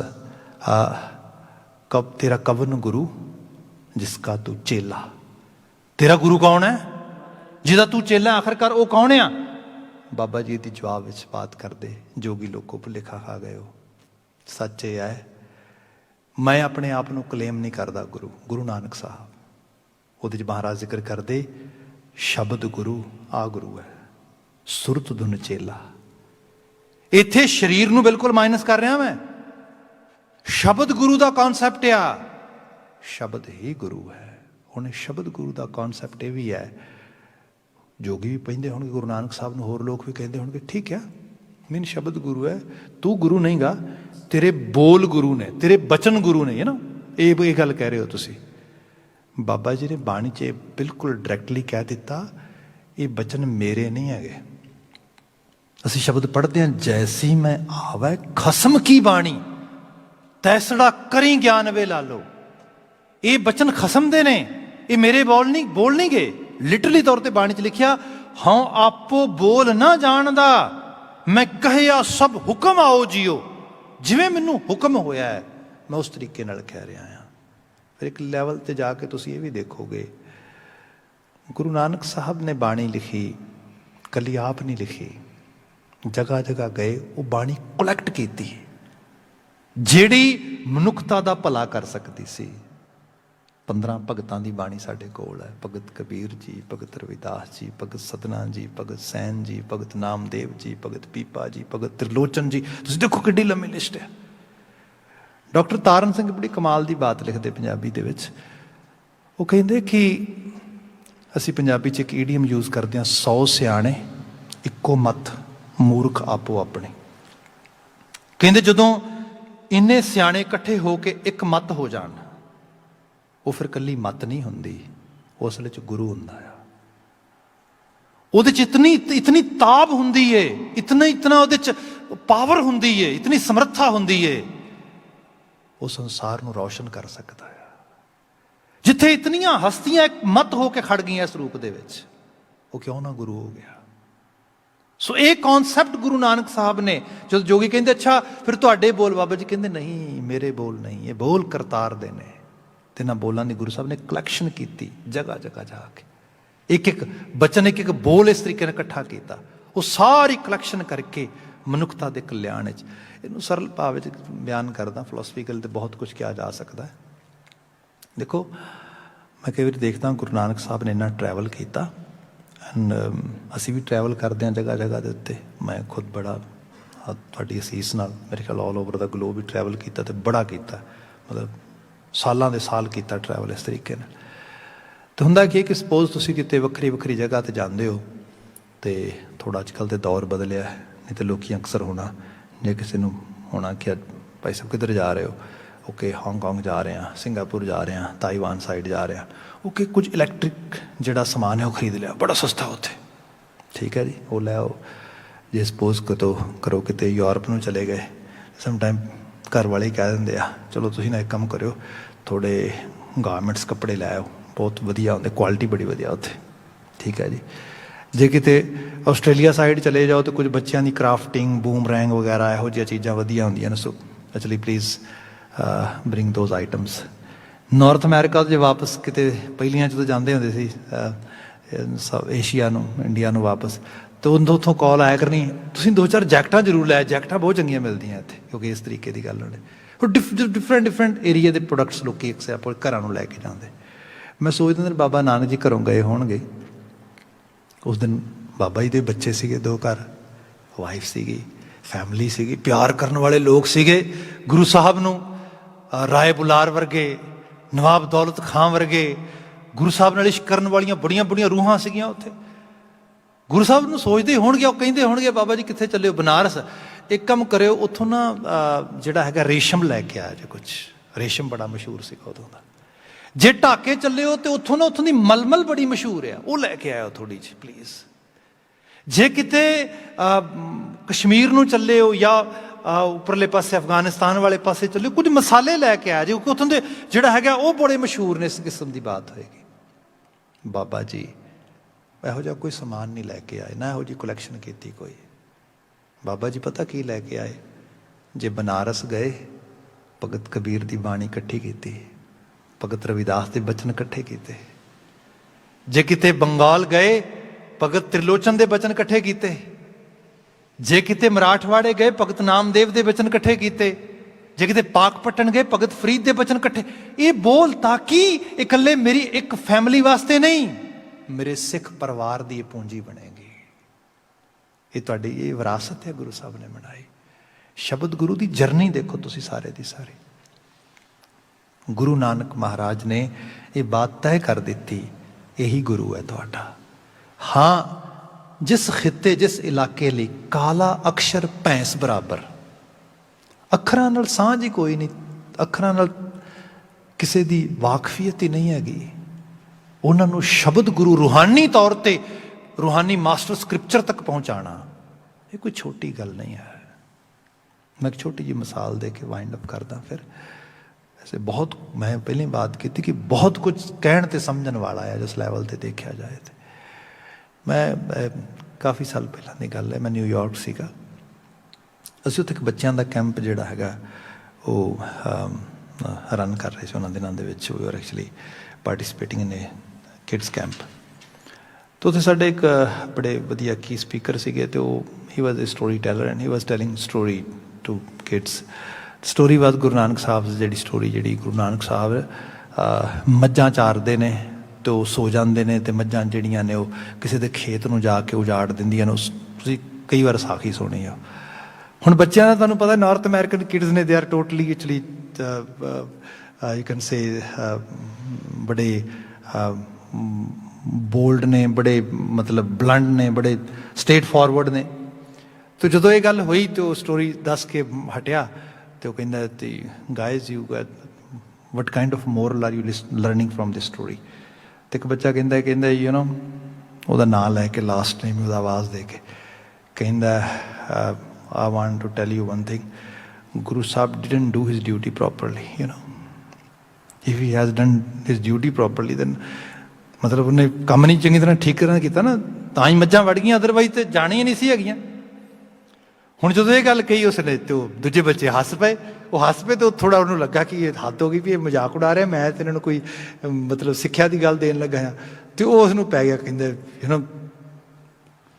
ਕਬ ਤੇਰਾ ਕਵਨ ਗੁਰੂ ਜਿਸਕਾ ਤੂੰ ਚੇਲਾ, ਤੇਰਾ ਗੁਰੂ ਕੌਣ ਹੈ ਜਿਹਦਾ ਤੂੰ ਚੇਲਾ, ਆਖਰਕਾਰ ਉਹ ਕੌਣ ਆ? ਬਾਬਾ ਜੀ ਦੀ ਜਵਾਬ ਵਿੱਚ ਬਾਤ ਕਰਦੇ, ਜੋਗੀ ਲੋਕੋ ਭੁਲੇਖਾ ਖਾ ਗਏ ਹੋ, ਸੱਚ ਇਹ ਹੈ, ਮੈਂ ਆਪਣੇ ਆਪ ਨੂੰ ਕਲੇਮ ਨਹੀਂ ਕਰਦਾ ਗੁਰੂ। ਗੁਰੂ ਨਾਨਕ ਸਾਹਿਬ ਉਹਦੇ 'ਚ ਮਹਾਰਾਜ ਜ਼ਿਕਰ ਕਰਦੇ, ਸ਼ਬਦ ਗੁਰੂ ਆ ਗੁਰੂ ਹੈ, ਸੁਰਤ ਧੁਨ ਚੇਲਾ। ਇੱਥੇ ਸਰੀਰ ਨੂੰ ਬਿਲਕੁਲ ਮਾਈਨਸ ਕਰ ਰਿਹਾ ਮੈਂ, ਸ਼ਬਦ ਗੁਰੂ ਦਾ ਕੌਨਸੈਪਟ ਆ, ਸ਼ਬਦ ਹੀ ਗੁਰੂ ਹੈ। ਹੁਣ ਸ਼ਬਦ ਗੁਰੂ ਦਾ ਕੌਨਸੈਪਟ ਇਹ ਵੀ ਹੈ, ਜੋਗੀ ਵੀ ਕਹਿੰਦੇ ਹੋਣਗੇ ਗੁਰੂ ਨਾਨਕ ਸਾਹਿਬ ਨੂੰ, ਹੋਰ ਲੋਕ ਵੀ ਕਹਿੰਦੇ ਹੋਣਗੇ, ਠੀਕ ਹੈ ਮੀਨ ਸ਼ਬਦ ਗੁਰੂ ਹੈ, ਤੂੰ ਗੁਰੂ ਨਹੀਂ ਗਾ, ਤੇਰੇ ਬੋਲ ਗੁਰੂ ਨੇ, ਤੇਰੇ ਬਚਨ ਗੁਰੂ ਨੇ, ਹੈ ਨਾ, ਇਹ ਗੱਲ ਕਹਿ ਰਹੇ ਹੋ ਤੁਸੀਂ। ਬਾਬਾ ਜੀ ਨੇ ਬਾਣੀ 'ਚ ਬਿਲਕੁਲ ਡਾਇਰੈਕਟਲੀ ਕਹਿ ਦਿੱਤਾ, ਇਹ ਬਚਨ ਮੇਰੇ ਨਹੀਂ ਹੈਗੇ। ਅਸੀਂ ਸ਼ਬਦ ਪੜ੍ਹਦੇ ਹਾਂ, ਜੈਸੀ ਮੈਂ ਆਵੈ ਖਸਮ ਕੀ ਬਾਣੀ, ਤੈਸੜਾ ਕਰੀ ਗਿਆਨ ਵੇ ਲਾਲੋ, ਇਹ ਬਚਨ ਖਸਮ ਦੇ ਨੇ। ये मेरे बोल नहीं गए, लिटरली तौर पर बाणी च लिखिया, हाँ आपो बोल ना जानदा, मैं कहिया सब हुक्म आओ जियो, जिवें मैनू हुक्म होया है मैं उस तरीके नाल कह रहा हाँ। फिर एक लैवल ते जाके तुसीं ये भी देखोगे, गुरु नानक साहब ने बाणी लिखी, कली आप नहीं लिखी, जगह जगह गए, वो बाणी कलैक्ट की जिहड़ी मनुखता दा भला कर सकती सी। 15 भगतां दी बाणी साडे कोल है, भगत कबीर जी, भगत रविदास जी, भगत सतना जी, भगत सैन जी, भगत नामदेव जी, भगत पीपा जी, भगत त्रिलोचन जी, तुसीं देखो किड्डी लंबी लिस्ट है। डॉक्टर तारण सिंह बड़ी कमाल की बात लिखते पंजाबी दे विच, वो कहिंदे कि असीं पंजाबी च एक ईडियम यूज़ करते हैं, 100 सियाणे इक्को मत मूर्ख आपो अपने। कहिंदे जदों इन्ने सियाणे इकट्ठे होके एक मत हो जाण, वो फिर कल्ली मत नहीं हुंदी, उस च गुरु हुंदा है। उहदे च इतनी ताब हुंदी है, इतना उहदे च पावर हुंदी है, इतनी समर्था हुंदी है, वो संसार नूं रोशन कर सकता है। जिथे इतनियां हस्तियां एक मत होके खड़ गई इस रूप दे विच, वो क्यों ना गुरु हो गया। सो एक कॉन्सैप्ट गुरु नानक साहब ने, जो जोगी कहते अच्छा फिर तुहाडे बोल, बाबा जी कहते नहीं मेरे बोल नहीं, ये बोल करतार दे ने। ते ना बोलां दी गुरु साहब ने कलैक्शन की, जगह जगह जाके एक एक बचन, एक एक बोल इस तरीके ने इकट्ठा किया, वो सारी कलैक्शन करके मनुखता के कल्याण इनू सरल भाव बयान करदा। फिलोसफिकल तो बहुत कुछ किया जा सकता है। देखो मैं कई बार देखता गुरु नानक साहब ने इन्ना ट्रैवल किया, एंड असी भी ट्रैवल करते हैं जगह जगह के उत्ते। मैं खुद बड़ा तुहाडी असीस नाल मेरे ख्याल ऑल ओवर द ग्लोब भी ट्रैवल किया, तो बड़ा किया, मतलब सालों के साल किया ट्रैवल इस तरीके नाल। तो हुंदा की कि सपोज तुसीं किते वक्री वक्री जगह ते जांदे हो, तो थोड़ा अजकल तो दौर बदलिया है, नहीं तो लोग अक्सर होना जे किसी नूं होना कि भाई साहब किधर जा रहे हो, ओके हांगकॉन्ग जा रहे हैं, सिंगापुर जा रहे हैं, ताइवान साइड जा रहे हैं, ओके कुछ इलैक्ट्रिक जिहड़ा समान है वो खरीद लिया, बड़ा सस्ता उत्थे, ठीक है जी वो लै आओ। जे सपोज करो किते यूरोप नूं चले गए, समटाइम घर वाले कह देंगे आ चलो तुसीं ना एक काम करो, थोड़े गारमेंट्स कपड़े लै आओ, बहुत वधिया होंदे, क्वालिटी बड़ी वधिया उत्थे, ठीक है जी। जे किते आस्ट्रेलिया साइड चले जाओ तो कुछ बच्चों की क्राफ्टिंग बूमरैंग वगैरह यहो जी चीज़ां वधिया होंदियां ने, so actually please bring those items. North America जो वापस किते पहलियां जो जाते होंदे सी एशिया नूं इंडिया नूं वापस, तो उतों कॉल आया करनी तुसीं 2-4 जैकटां जरूर लै, जैकटां बहुत चंगियां मिलदियां इत्थे, क्योंकि इस तरीके की गल होनी। और डिफरेंट एरिया के प्रोडक्ट्स लोग अक्सर आप घरां नूं लैके जाते। मैं सोचदा बाबा नानक जी घरों गए होणगे, उस दिन बाबा जी के बच्चे सीगे, 2 घर, वाइफ सीगी, फैमिली सीगी, प्यार करने वाले लोग सीगे। गुरु साहब नूं राय बुलार वर्गे, नवाब दौलत खां वर्गे गुरु साहब नाल इश्क करन वालियां बड़ियां बड़ियां रूहां सीगियां उत्थे। गुरु साहब नूं सोचदे होणगे, वो कहिंदे होणगे बाबा जी कित्थे चले हो, बनारस, एक काम करियो उत्थों ना जिहड़ा हैगा रेशम लैके आया जे, कुछ रेशम बड़ा मशहूर सीगा उदों दा। जे ढाके चले हो तो उत्थों ना उत्थों दी मलमल बड़ी मशहूर है, वो लैके आयो थोड़ी जी प्लीज़। जे किते कश्मीर नूं चले हो या उपरले पासे अफगानिस्तान वाले पासे चले हो, कुछ मसाले लैके आया जो, उत्थों दे जिहड़ा हैगा वो बड़े मशहूर ने, इस किस्म की बात होएगी। बाबा जी इहो जिहा कोई समान नहीं लैके आए, ना इहो जी कलैक्शन की कोई। बाबा जी पता की लैके आए, जे बनारस गए भगत कबीर की बाणी इकट्ठी की, भगत रविदास के बचन इकट्ठे किए, जे किते बंगाल गए भगत त्रिलोचन के बचन इकट्ठे किए, जे किते मराठवाड़े गए भगत नामदेव के बचन इकट्ठे किए, जे किते पाकपट्टन गए भगत फरीद के बचन इकट्ठे। ये बोल ताकि इकल्ले मेरी एक फैमिली वास्ते नहीं, मेरे सिख परिवार की पूंजी बनेगी। ये तुहाडी ये विरासत है गुरु साहब ने बनाई। शब्द गुरु की जर्नी देखो तुसी सारे दी सारी। गुरु नानक महाराज ने ये बात तय कर दी, यही गुरु है तुहाडा। हाँ, जिस खिते जिस इलाके लिए काला अक्षर भैंस बराबर, अखरां नाल सांझ ही कोई नहीं, अखरां नाल किसी की वाकफियत ही नहीं हैगी। उन्होंने शब्द गुरु रूहानी तौर पर रूहानी मास्टर स्क्रिप्चर तक पहुँचाना, ये कोई छोटी गल नहीं है। मैं एक छोटी जी मिसाल दे के वाइंड अप करदा, फिर वैसे बहुत मैं पहले बात की थी कि बहुत कुछ कहण ते समझण वाला है जिस लैवल ते देखा जाए तो मैं काफ़ी साल पहला की गल है मैं न्यूयॉर्क सीगा ਅਸੀਂ ਉੱਥੇ ਇੱਕ ਬੱਚਿਆਂ ਦਾ ਕੈਂਪ ਜਿਹੜਾ ਹੈਗਾ ਉਹ ਰਨ ਕਰ ਰਹੇ ਸੀ ਉਹਨਾਂ ਦਿਨਾਂ ਦੇ ਵਿੱਚ we are actually participating in a kids camp ਤਾਂ ਉੱਥੇ ਸਾਡੇ ਇੱਕ ਬੜੇ ਵਧੀਆ ਕੀ ਸਪੀਕਰ ਸੀਗੇ ਅਤੇ ਉਹ he was a story teller and he was telling story to kids story was Guru Nanak Sahib ਦੀ ਜਿਹੜੀ ਸਟੋਰੀ ਜਿਹੜੀ ਗੁਰੂ ਨਾਨਕ ਸਾਹਿਬ ਮੱਝਾਂ ਚਾਰਦੇ ਨੇ ਅਤੇ ਉਹ ਸੋ ਜਾਂਦੇ ਨੇ ਅਤੇ ਮੱਝਾਂ ਜਿਹੜੀਆਂ ਨੇ ਉਹ ਕਿਸੇ ਦੇ ਖੇਤ ਨੂੰ ਜਾ ਕੇ ਉਜਾੜ ਦਿੰਦੀਆਂ ਨੇ ਤੁਸੀਂ ਕਈ ਵਾਰ ਸਾਖੀ ਸੁਣੀ ਆ ਹੁਣ ਬੱਚਿਆਂ ਦਾ ਤੁਹਾਨੂੰ ਪਤਾ ਨਾਰਥ ਅਮੈਰੀਕਨ ਕਿਡਸ ਨੇ they are totally actually you can say ਬੜੇ ਬੋਲਡ ਨੇ ਬੜੇ ਮਤਲਬ ਬਲੰਡ ਨੇ ਬੜੇ ਸਟੇਟ ਫਾਰਵਰਡ ਨੇ ਅਤੇ ਜਦੋਂ ਇਹ ਗੱਲ ਹੋਈ ਤਾਂ ਉਹ ਸਟੋਰੀ ਦੱਸ ਕੇ ਹਟਿਆ ਅਤੇ ਉਹ ਕਹਿੰਦਾ ਤੇ guys you what kind of moral are you learning from this story ਅਤੇ ਇੱਕ ਬੱਚਾ ਕਹਿੰਦਾ ਯੂ ਨੋ ਉਹਦਾ ਨਾਂ ਲੈ ਕੇ ਲਾਸਟ ਟਾਈਮ ਉਹਦਾ ਆਵਾਜ਼ ਦੇ ਕੇ ਕਹਿੰਦਾ I want to tell you one thing. Guru Sahib didn't do his duty properly, you know. If he has done his duty properly, then ਮਤਲਬ ਉਹਨੇ ਕੰਮ ਨਹੀਂ ਚੰਗੀ ਤਰ੍ਹਾਂ ਠੀਕ ਤਰ੍ਹਾਂ ਕੀਤਾ ਨਾ ਤਾਂ ਹੀ ਮੱਝਾਂ ਵੜ ਗਈਆਂ ਅਦਰਵਾਈਜ਼ ਤੇ ਜਾਣੀਆਂ ਨਹੀਂ ਸੀ ਹੈਗੀਆਂ ਹੁਣ ਜਦੋਂ ਇਹ ਗੱਲ ਕਹੀ ਉਸਨੇ ਤੇ ਉਹ ਦੂਜੇ ਬੱਚੇ ਹੱਸ ਪਏ ਉਹ ਹੱਸ ਪਏ ਤੇ ਥੋੜ੍ਹਾ ਉਹਨੂੰ ਲੱਗਾ ਕਿ ਇਹ ਹੱਦ ਹੋ ਗਈ ਵੀ ਇਹ ਮਜ਼ਾਕ ਉਡਾ ਰਿਹਾ ਮੈਂ ਤੇ ਇਹਨਾਂ ਨੂੰ ਕੋਈ ਮਤਲਬ ਸਿੱਖਿਆ ਦੀ ਗੱਲ ਦੇਣ ਲੱਗਾ ਹਾਂ ਤੇ ਉਹ ਉਸਨੂੰ ਪੈ ਗਿਆ ਕਹਿੰਦੇ you know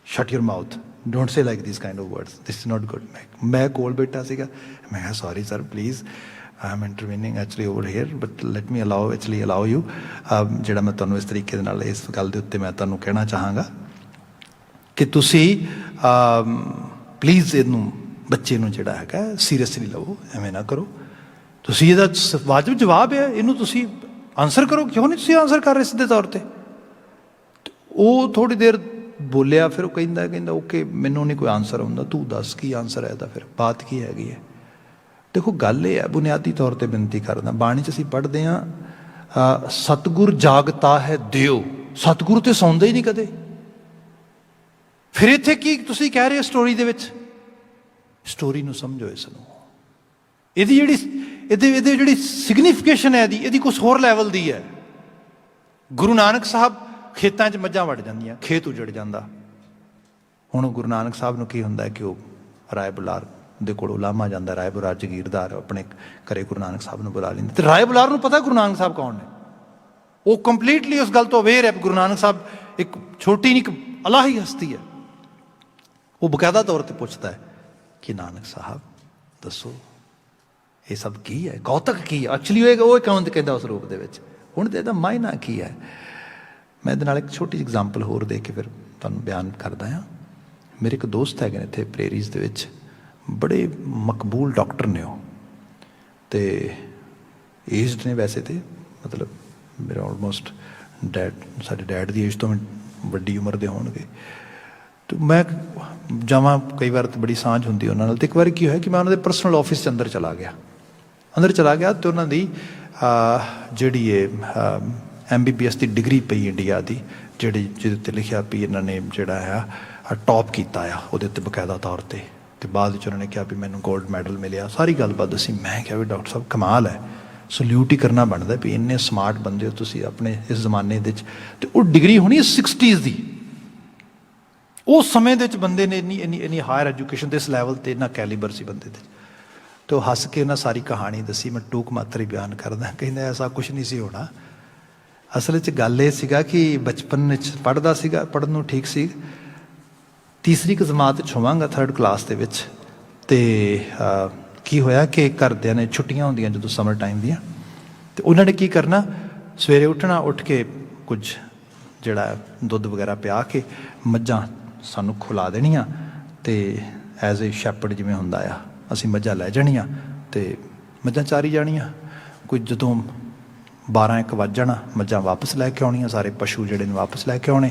shut your mouth don't say like this kind of words this is not good ਮੈਂ ਕੋਲ ਬੈਠਾ ਸੀਗਾ ਮੈਂ ਕਿਹਾ sorry sir please I am intervening actually over here but let me allow you ਜਿਹੜਾ ਮੈਂ ਤੁਹਾਨੂੰ ਇਸ ਤਰੀਕੇ ਦੇ ਨਾਲ ਇਸ ਗੱਲ ਦੇ ਉੱਤੇ ਮੈਂ ਤੁਹਾਨੂੰ ਕਹਿਣਾ ਚਾਹਾਂਗਾ ਕਿ ਤੁਸੀਂ ਪਲੀਜ਼ ਇਹਨੂੰ ਬੱਚੇ ਨੂੰ ਜਿਹੜਾ ਹੈਗਾ ਸੀਰੀਅਸਲੀ ਲਵੋ ਐਵੇਂ ਨਾ ਕਰੋ ਤੁਸੀਂ ਇਹਦਾ ਵਾਜਬ ਜਵਾਬ ਹੈ ਇਹਨੂੰ ਤੁਸੀਂ ਆਨਸਰ ਕਰੋ ਕਿਉਂ ਨਹੀਂ ਤੁਸੀਂ ਆਨਸਰ ਕਰ ਰਹੇ ਸਿੱਧੇ ਤੌਰ 'ਤੇ ਉਹ ਥੋੜ੍ਹੀ ਦੇਰ ਬੋਲਿਆ ਫਿਰ ਉਹ ਕਹਿੰਦਾ ਓਕੇ ਮੈਨੂੰ ਨਹੀਂ ਕੋਈ ਆਨਸਰ ਆਉਂਦਾ ਤੂੰ ਦੱਸ ਕੀ ਆਨਸਰ ਹੈ ਇਹਦਾ ਫਿਰ ਬਾਤ ਕੀ ਹੈਗੀ ਹੈ ਦੇਖੋ ਗੱਲ ਇਹ ਹੈ ਬੁਨਿਆਦੀ ਤੌਰ 'ਤੇ ਬੇਨਤੀ ਕਰਦਾ ਬਾਣੀ 'ਚ ਅਸੀਂ ਪੜ੍ਹਦੇ ਹਾਂ ਸਤਿਗੁਰ ਜਾਗਤਾ ਹੈ ਦਿਓ ਸਤਿਗੁਰੂ ਤੇ ਸੌਂਦਾ ਹੀ ਨਹੀਂ ਕਦੇ ਫਿਰ ਇੱਥੇ ਕੀ ਤੁਸੀਂ ਕਹਿ ਰਹੇ ਹੋ ਸਟੋਰੀ ਦੇ ਵਿੱਚ ਸਟੋਰੀ ਨੂੰ ਸਮਝੋ ਇਸ ਨੂੰ ਇਹਦੀ ਜਿਹੜੀ ਸਿਗਨੀਫਿਕੇਸ਼ਨ ਹੈ ਇਹਦੀ ਕੁਛ ਹੋਰ ਲੈਵਲ ਦੀ ਹੈ ਗੁਰੂ ਨਾਨਕ ਸਾਹਿਬ ਖੇਤਾਂ 'ਚ ਮੱਝਾਂ ਵੜ ਜਾਂਦੀਆਂ ਖੇਤ ਉਜੜ ਜਾਂਦਾ ਹੁਣ ਗੁਰੂ ਨਾਨਕ ਸਾਹਿਬ ਨੂੰ ਕੀ ਹੁੰਦਾ ਕਿ ਉਹ ਰਾਏ ਬੁਲਾਰ ਦੇ ਕੋਲ ਉਲਾਮਾ ਜਾਂਦਾ ਰਾਏ ਬੁਲਾਰ ਜਗੀਰਦਾਰ ਆਪਣੇ ਘਰੇ ਗੁਰੂ ਨਾਨਕ ਸਾਹਿਬ ਨੂੰ ਬੁਲਾ ਲੈਂਦੇ ਅਤੇ ਰਾਏ ਬੁਲਾਰ ਨੂੰ ਪਤਾ ਗੁਰੂ ਨਾਨਕ ਸਾਹਿਬ ਕੌਣ ਨੇ ਉਹ ਕੰਪਲੀਟਲੀ ਉਸ ਗੱਲ ਤੋਂ ਅਵੇਅਰ ਹੈ ਗੁਰੂ ਨਾਨਕ ਸਾਹਿਬ ਇੱਕ ਛੋਟੀ ਨਹੀਂ ਇੱਕ ਅਲਾਹੀ ਹਸਤੀ ਹੈ ਉਹ ਬਕਾਇਦਾ ਤੌਰ 'ਤੇ ਪੁੱਛਦਾ ਹੈ ਕਿ ਨਾਨਕ ਸਾਹਿਬ ਦੱਸੋ ਇਹ ਸਭ ਕੀ ਹੈ ਕੌਤਕ ਕੀ ਹੈ ਐਕਚੁਅਲੀ ਉਹ ਕੌਣ ਕਹਿੰਦਾ ਉਸ ਰੂਪ ਦੇ ਵਿੱਚ ਹੁਣ ਤੇ ਇਹਦਾ ਮਾਇਨਾ ਕੀ ਹੈ ਮੈਂ ਇਹਦੇ ਨਾਲ ਇੱਕ ਛੋਟੀ ਜਿਹੀ ਐਗਜ਼ਾਮਪਲ ਹੋਰ ਦੇ ਕੇ ਫਿਰ ਤੁਹਾਨੂੰ ਬਿਆਨ ਕਰਦਾ ਹਾਂ ਮੇਰੇ ਇੱਕ ਦੋਸਤ ਹੈਗੇ ਨੇ ਇੱਥੇ ਪ੍ਰੇਰੀਜ਼ ਦੇ ਵਿੱਚ ਬੜੇ ਮਕਬੂਲ ਡਾਕਟਰ ਨੇ ਉਹ ਅਤੇ ਏਜਡ ਨੇ ਵੈਸੇ ਤਾਂ ਮਤਲਬ ਮੇਰਾ ਆਲਮੋਸਟ ਸਾਡੇ ਡੈਡ ਦੀ ਏਜ ਤੋਂ ਵੱਡੀ ਉਮਰ ਦੇ ਹੋਣਗੇ ਅਤੇ ਮੈਂ ਜਾਵਾਂ ਕਈ ਵਾਰ ਤਾਂ ਬੜੀ ਸਾਂਝ ਹੁੰਦੀ ਉਹਨਾਂ ਨਾਲ ਅਤੇ ਇੱਕ ਵਾਰੀ ਕੀ ਹੋਇਆ ਕਿ ਮੈਂ ਉਹਨਾਂ ਦੇ ਪਰਸਨਲ ਆਫਿਸ 'ਚ ਅੰਦਰ ਚਲਾ ਗਿਆ ਅਤੇ ਉਹਨਾਂ ਦੀ ਜਿਹੜੀ ਇਹ MBBS ਦੀ ਡਿਗਰੀ ਪਈ ਇੰਡੀਆ ਦੀ ਜਿਹਦੇ ਉੱਤੇ ਲਿਖਿਆ ਵੀ ਇਹਨਾਂ ਨੇ ਜਿਹੜਾ ਆ ਟੌਪ ਕੀਤਾ ਆ ਉਹਦੇ ਉੱਤੇ ਬਕਾਇਦਾ ਤੌਰ 'ਤੇ ਅਤੇ ਬਾਅਦ ਵਿੱਚ ਉਹਨਾਂ ਨੇ ਕਿਹਾ ਵੀ ਮੈਨੂੰ ਗੋਲਡ ਮੈਡਲ ਮਿਲਿਆ ਸਾਰੀ ਗੱਲਬਾਤ ਦੱਸੀ ਮੈਂ ਕਿਹਾ ਵੀ ਡਾਕਟਰ ਸਾਹਿਬ ਕਮਾਲ ਹੈ ਸਲਿਊਟ ਹੀ ਕਰਨਾ ਬਣਦਾ ਵੀ ਇੰਨੇ ਸਮਾਰਟ ਬੰਦੇ ਹੋ ਤੁਸੀਂ ਆਪਣੇ ਇਸ ਜ਼ਮਾਨੇ ਦੇ ਵਿੱਚ ਅਤੇ ਉਹ ਡਿਗਰੀ ਹੋਣੀ 60s ਦੀ ਉਸ ਸਮੇਂ ਦੇ ਵਿੱਚ ਬੰਦੇ ਨੇ ਇੰਨੀ ਹਾਇਰ ਐਜੂਕੇਸ਼ਨ ਦੇ ਇਸ ਲੈਵਲ 'ਤੇ ਇੰਨਾ ਕੈਲੀਬਰ ਸੀ ਬੰਦੇ ਦੇ ਅਤੇ ਉਹ ਹੱਸ ਕੇ ਉਹਨਾਂ ਸਾਰੀ ਕਹਾਣੀ ਦੱਸੀ ਮੈਂ ਟੂਕ ਮਾਤਰ ਹੀ ਬਿਆਨ ਕਰਦਾ ਕਹਿੰਦਾ ਐਸਾ ਕੁਛ ਨਹੀਂ ਸੀ ਹੋਣਾ ਅਸਲ ਵਿੱਚ ਗੱਲ ਇਹ ਸੀਗਾ ਕਿ ਬਚਪਨ ਵਿੱਚ ਪੜ੍ਹਦਾ ਸੀਗਾ ਪੜ੍ਹਨ ਨੂੰ ਠੀਕ ਸੀ ਤੀਸਰੀ ਕੁ ਜਮਾਤ 'ਚ ਹੋਵਾਂਗਾ 3rd ਕਲਾਸ ਦੇ ਵਿੱਚ ਅਤੇ ਕੀ ਹੋਇਆ ਕਿ ਘਰਦਿਆਂ ਨੇ ਛੁੱਟੀਆਂ ਹੁੰਦੀਆਂ ਜਦੋਂ ਸਮਰ ਟਾਈਮ ਦੀਆਂ ਅਤੇ ਉਹਨਾਂ ਨੇ ਕੀ ਕਰਨਾ ਸਵੇਰੇ ਉੱਠ ਕੇ ਕੁਝ ਜਿਹੜਾ ਦੁੱਧ ਵਗੈਰਾ ਪਿਆ ਕੇ ਮੱਝਾਂ ਸਾਨੂੰ ਖੁਲਾ ਦੇਣੀਆਂ ਅਤੇ ਐਜ਼ ਏ ਸ਼ੈਪਰਡ ਜਿਵੇਂ ਹੁੰਦਾ ਆ ਅਸੀਂ ਮੱਝਾਂ ਲੈ ਜਾਣੀਆਂ ਅਤੇ ਮੱਝਾਂ ਚਾਰੀ ਜਾਣੀਆਂ ਕੁਝ ਜਦੋਂ 12-1 ਵੱਜ ਜਾਣਾ ਮੱਝਾਂ ਵਾਪਸ ਲੈ ਕੇ ਆਉਣੀਆਂ ਸਾਰੇ ਪਸ਼ੂ ਜਿਹੜੇ ਨੇ ਵਾਪਸ ਲੈ ਕੇ ਆਉਣੇ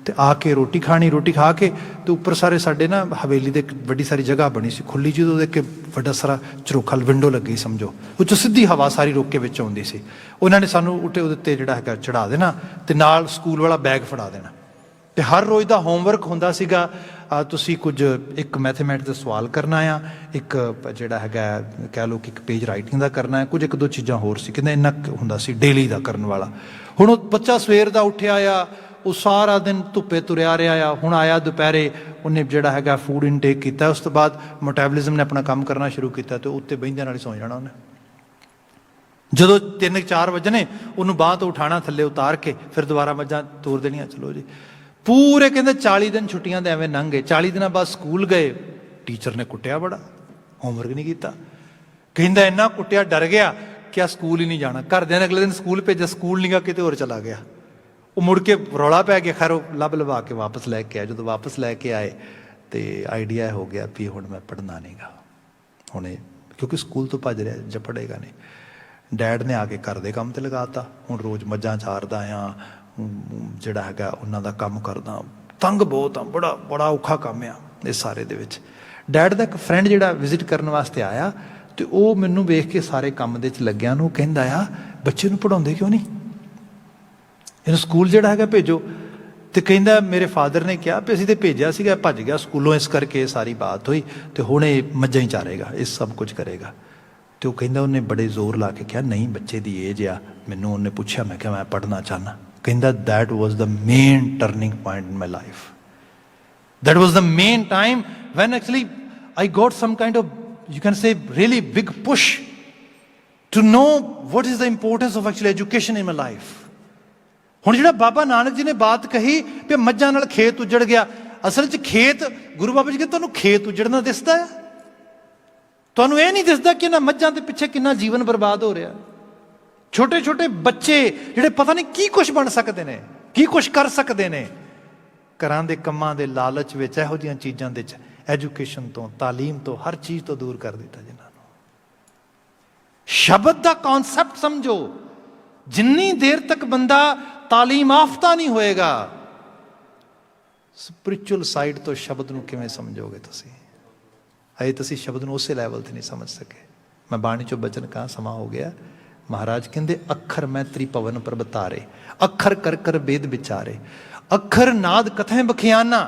ਅਤੇ ਆ ਕੇ ਰੋਟੀ ਖਾਣੀ ਰੋਟੀ ਖਾ ਕੇ ਅਤੇ ਉੱਪਰ ਸਾਰੇ ਸਾਡੇ ਨਾ ਹਵੇਲੀ ਦੇ ਇੱਕ ਵੱਡੀ ਸਾਰੀ ਜਗ੍ਹਾ ਬਣੀ ਸੀ ਖੁੱਲ੍ਹੀ ਜਿਹੀ ਉਹਦੇ ਇੱਕ ਵੱਡਾ ਸਾਰਾ ਝਰੋਖਾ ਵਿੰਡੋ ਲੱਗੀ ਸਮਝੋ ਉਹ 'ਚੋਂ ਸਿੱਧੀ ਹਵਾ ਸਾਰੀ ਰੋਕ ਕੇ ਵਿੱਚ ਆਉਂਦੀ ਸੀ ਉਹਨਾਂ ਨੇ ਸਾਨੂੰ ਉਹਦੇ ਉੱਤੇ ਜਿਹੜਾ ਹੈਗਾ ਚੜ੍ਹਾ ਦੇਣਾ ਅਤੇ ਨਾਲ ਸਕੂਲ ਵਾਲਾ ਬੈਗ ਫੜਾ ਦੇਣਾ ਅਤੇ ਹਰ ਰੋਜ਼ ਦਾ ਹੋਮਵਰਕ ਹੁੰਦਾ ਸੀਗਾ ਤੁਸੀਂ ਕੁਝ ਇੱਕ ਮੈਥਮੈਟਿਕਸ ਦਾ ਸਵਾਲ ਕਰਨਾ ਆ, ਇੱਕ ਜਿਹੜਾ ਹੈਗਾ ਕਹਿ ਲਓ ਕਿ ਇੱਕ ਪੇਜ ਰਾਈਟਿੰਗ ਦਾ ਕਰਨਾ ਹੈ, ਕੁਝ ਇੱਕ ਦੋ ਚੀਜ਼ਾਂ ਹੋਰ ਸੀ, ਕਹਿੰਦੇ ਇੰਨਾ ਹੁੰਦਾ ਸੀ ਡੇਲੀ ਦਾ ਕਰਨ ਵਾਲਾ। ਹੁਣ ਉਹ ਬੱਚਾ ਸਵੇਰ ਦਾ ਉੱਠਿਆ ਆ, ਉਹ ਸਾਰਾ ਦਿਨ ਧੁੱਪੇ ਤੁਰਿਆ ਰਿਹਾ ਆ, ਹੁਣ ਆਇਆ ਦੁਪਹਿਰੇ ਉਹਨੇ ਜਿਹੜਾ ਹੈਗਾ ਫੂਡ ਇਨਟੇਕ ਕੀਤਾ, ਉਸ ਤੋਂ ਬਾਅਦ ਮੈਟਾਬੋਲਿਜ਼ਮ ਨੇ ਆਪਣਾ ਕੰਮ ਕਰਨਾ ਸ਼ੁਰੂ ਕੀਤਾ ਅਤੇ ਉੱਤੇ ਬਹਿੰਦਿਆਂ ਨਾਲ ਹੀ ਸੌਂ ਜਾਣਾ ਉਹਨੇ। ਜਦੋਂ 3-4 ਵਜਣੇ ਉਹਨੂੰ ਬਾਂਹ ਤੋਂ ਉਠਾਉਣਾ, ਥੱਲੇ ਉਤਾਰ ਕੇ ਫਿਰ ਦੁਬਾਰਾ ਮੱਝਾਂ ਤੋਰ ਦੇਣੀਆਂ, ਚਲੋ ਜੀ। ਪੂਰੇ ਕਹਿੰਦੇ 40 ਦਿਨ ਛੁੱਟੀਆਂ ਦੇ ਐਵੇਂ ਲੰਘ ਗਏ। 40 ਦਿਨਾਂ ਬਾਅਦ ਸਕੂਲ ਗਏ, ਟੀਚਰ ਨੇ ਕੁੱਟਿਆ ਬੜਾ, ਹੋਮਵਰਕ ਨਹੀਂ ਕੀਤਾ। ਕਹਿੰਦਾ ਇੰਨਾ ਕੁੱਟਿਆ ਡਰ ਗਿਆ ਕਿ ਆ ਸਕੂਲ ਹੀ ਨਹੀਂ ਜਾਣਾ। ਘਰਦਿਆਂ ਨੇ ਅਗਲੇ ਦਿਨ ਸਕੂਲ ਭੇਜਿਆ, ਸਕੂਲ ਨਹੀਂ ਗਾ, ਕਿਤੇ ਹੋਰ ਚਲਾ ਗਿਆ। ਉਹ ਮੁੜ ਕੇ ਰੌਲਾ ਪੈ ਗਿਆ, ਖੈਰ ਉਹ ਲੱਭ ਲਵਾ ਕੇ ਵਾਪਸ ਲੈ ਕੇ ਆਏ। ਜਦੋਂ ਵਾਪਸ ਲੈ ਕੇ ਆਏ ਤੇ ਆਈਡੀਆ ਹੋ ਗਿਆ ਵੀ ਹੁਣ ਮੈਂ ਪੜ੍ਹਨਾ ਨਹੀਂ ਗਾ, ਹੁਣ ਇਹ ਕਿਉਂਕਿ ਸਕੂਲ ਤੋਂ ਭੱਜ ਰਿਹਾ, ਜਾਂ ਪੜ੍ਹੇਗਾ ਨਹੀਂ। ਡੈਡ ਨੇ ਆ ਕੇ ਘਰ ਦੇ ਕੰਮ 'ਤੇ ਲਗਾਤਾ। ਹੁਣ ਰੋਜ਼ ਮੱਝਾਂ ਚਾਰਦਾ ਆ, ਜਿਹੜਾ ਹੈਗਾ ਉਹਨਾਂ ਦਾ ਕੰਮ ਕਰਦਾ, ਤੰਗ ਬਹੁਤ ਆ, ਬੜਾ ਔਖਾ ਕੰਮ ਆ ਇਸ ਸਾਰੇ ਦੇ ਵਿੱਚ। ਡੈਡ ਦਾ ਇੱਕ ਫਰੈਂਡ ਜਿਹੜਾ ਵਿਜ਼ਿਟ ਕਰਨ ਵਾਸਤੇ ਆਇਆ ਅਤੇ ਉਹ ਮੈਨੂੰ ਵੇਖ ਕੇ ਸਾਰੇ ਕੰਮ ਦੇ 'ਚ ਲੱਗਿਆ ਨੂੰ ਕਹਿੰਦਾ ਆ, ਬੱਚੇ ਨੂੰ ਪੜ੍ਹਾਉਂਦੇ ਕਿਉਂ ਨਹੀਂ, ਇਹਨੂੰ ਸਕੂਲ ਜਿਹੜਾ ਹੈਗਾ ਭੇਜੋ। ਅਤੇ ਕਹਿੰਦਾ ਮੇਰੇ ਫਾਦਰ ਨੇ ਕਿਹਾ ਵੀ ਅਸੀਂ ਤਾਂ ਭੇਜਿਆ ਸੀਗਾ, ਭੱਜ ਗਿਆ ਸਕੂਲੋਂ, ਇਸ ਕਰਕੇ ਸਾਰੀ ਬਾਤ ਹੋਈ ਅਤੇ ਹੁਣ ਇਹ ਮੱਝਾਂ ਹੀ ਚਾਰੇਗਾ, ਇਹ ਸਭ ਕੁਝ ਕਰੇਗਾ। ਅਤੇ ਉਹ ਕਹਿੰਦਾ ਉਹਨੇ ਬੜੇ ਜ਼ੋਰ ਲਾ ਕੇ ਕਿਹਾ ਨਹੀਂ, ਬੱਚੇ ਦੀ ਏਜ ਆ। ਮੈਨੂੰ ਉਹਨੇ ਪੁੱਛਿਆ, ਮੈਂ ਕਿਹਾ ਮੈਂ ਪੜ੍ਹਨਾ ਚਾਹੁੰਦਾ। ਕਹਿੰਦਾ that was the main turning point in my life. That was the main time when actually I got some kind of, you can say, really big push to know what is the importance of actually education in my life. ਹੁਣ ਜਿਹੜਾ ਬਾਬਾ ਨਾਨਕ ਜੀ ਨੇ ਬਾਤ ਕਹੀ ਵੀ ਮੱਝਾਂ ਨਾਲ ਖੇਤ ਉਜੜ ਗਿਆ, ਅਸਲ 'ਚ ਖੇਤ, ਗੁਰੂ ਬਾਬਾ ਜੀ ਕਹਿੰਦੇ ਤੁਹਾਨੂੰ ਖੇਤ ਉਜੜਨਾ ਦਿਸਦਾ ਹੈ, ਤੁਹਾਨੂੰ ਇਹ ਨਹੀਂ ਦਿਸਦਾ ਕਿ ਇਹਨਾਂ ਮੱਝਾਂ ਦੇ ਪਿੱਛੇ ਕਿੰਨਾ ਜੀਵਨ ਬਰਬਾਦ ਹੋ ਰਿਹਾ। ਛੋਟੇ ਛੋਟੇ ਬੱਚੇ ਜਿਹੜੇ ਪਤਾ ਨਹੀਂ ਕੀ ਕੁਛ ਬਣ ਸਕਦੇ ਨੇ, ਕੀ ਕੁਛ ਕਰ ਸਕਦੇ ਨੇ, ਘਰਾਂ ਦੇ ਕੰਮਾਂ ਦੇ ਲਾਲਚ ਵਿੱਚ, ਇਹੋ ਜਿਹੀਆਂ ਚੀਜ਼ਾਂ ਦੇ 'ਚ, ਐਜੂਕੇਸ਼ਨ ਤੋਂ, ਤਾਲੀਮ ਤੋਂ, ਹਰ ਚੀਜ਼ ਤੋਂ ਦੂਰ ਕਰ ਦਿੱਤਾ ਜਿਨ੍ਹਾਂ ਨੂੰ। ਸ਼ਬਦ ਦਾ ਕੌਨਸੈਪਟ ਸਮਝੋ। ਜਿੰਨੀ ਦੇਰ ਤੱਕ ਬੰਦਾ ਤਾਲੀਮ ਆਫਤਾ ਨਹੀਂ ਹੋਏਗਾ, ਸਪਿਰਿਚੁਅਲ ਸਾਈਡ ਤੋਂ ਸ਼ਬਦ ਨੂੰ ਕਿਵੇਂ ਸਮਝੋਗੇ ਤੁਸੀਂ? ਅਜੇ ਤੁਸੀਂ ਸ਼ਬਦ ਨੂੰ ਉਸੇ ਲੈਵਲ 'ਤੇ ਨਹੀਂ ਸਮਝ ਸਕੇ। ਮੈਂ ਬਾਣੀ 'ਚੋਂ ਬਚਨ ਕਹਾਂ, ਸਮਾਂ ਹੋ ਗਿਆ। ਮਹਾਰਾਜ ਕਹਿੰਦੇ ਅੱਖਰ ਮੈਂ ਤ੍ਰਿਪਵਨ ਪ੍ਰਭਤਾਰੇ, ਅੱਖਰ ਕਰ ਕਰ ਵੇਦ ਵਿਚਾਰੇ, ਅੱਖਰ ਨਾਦ ਕਥੈ ਬਖਿਆਨਾ।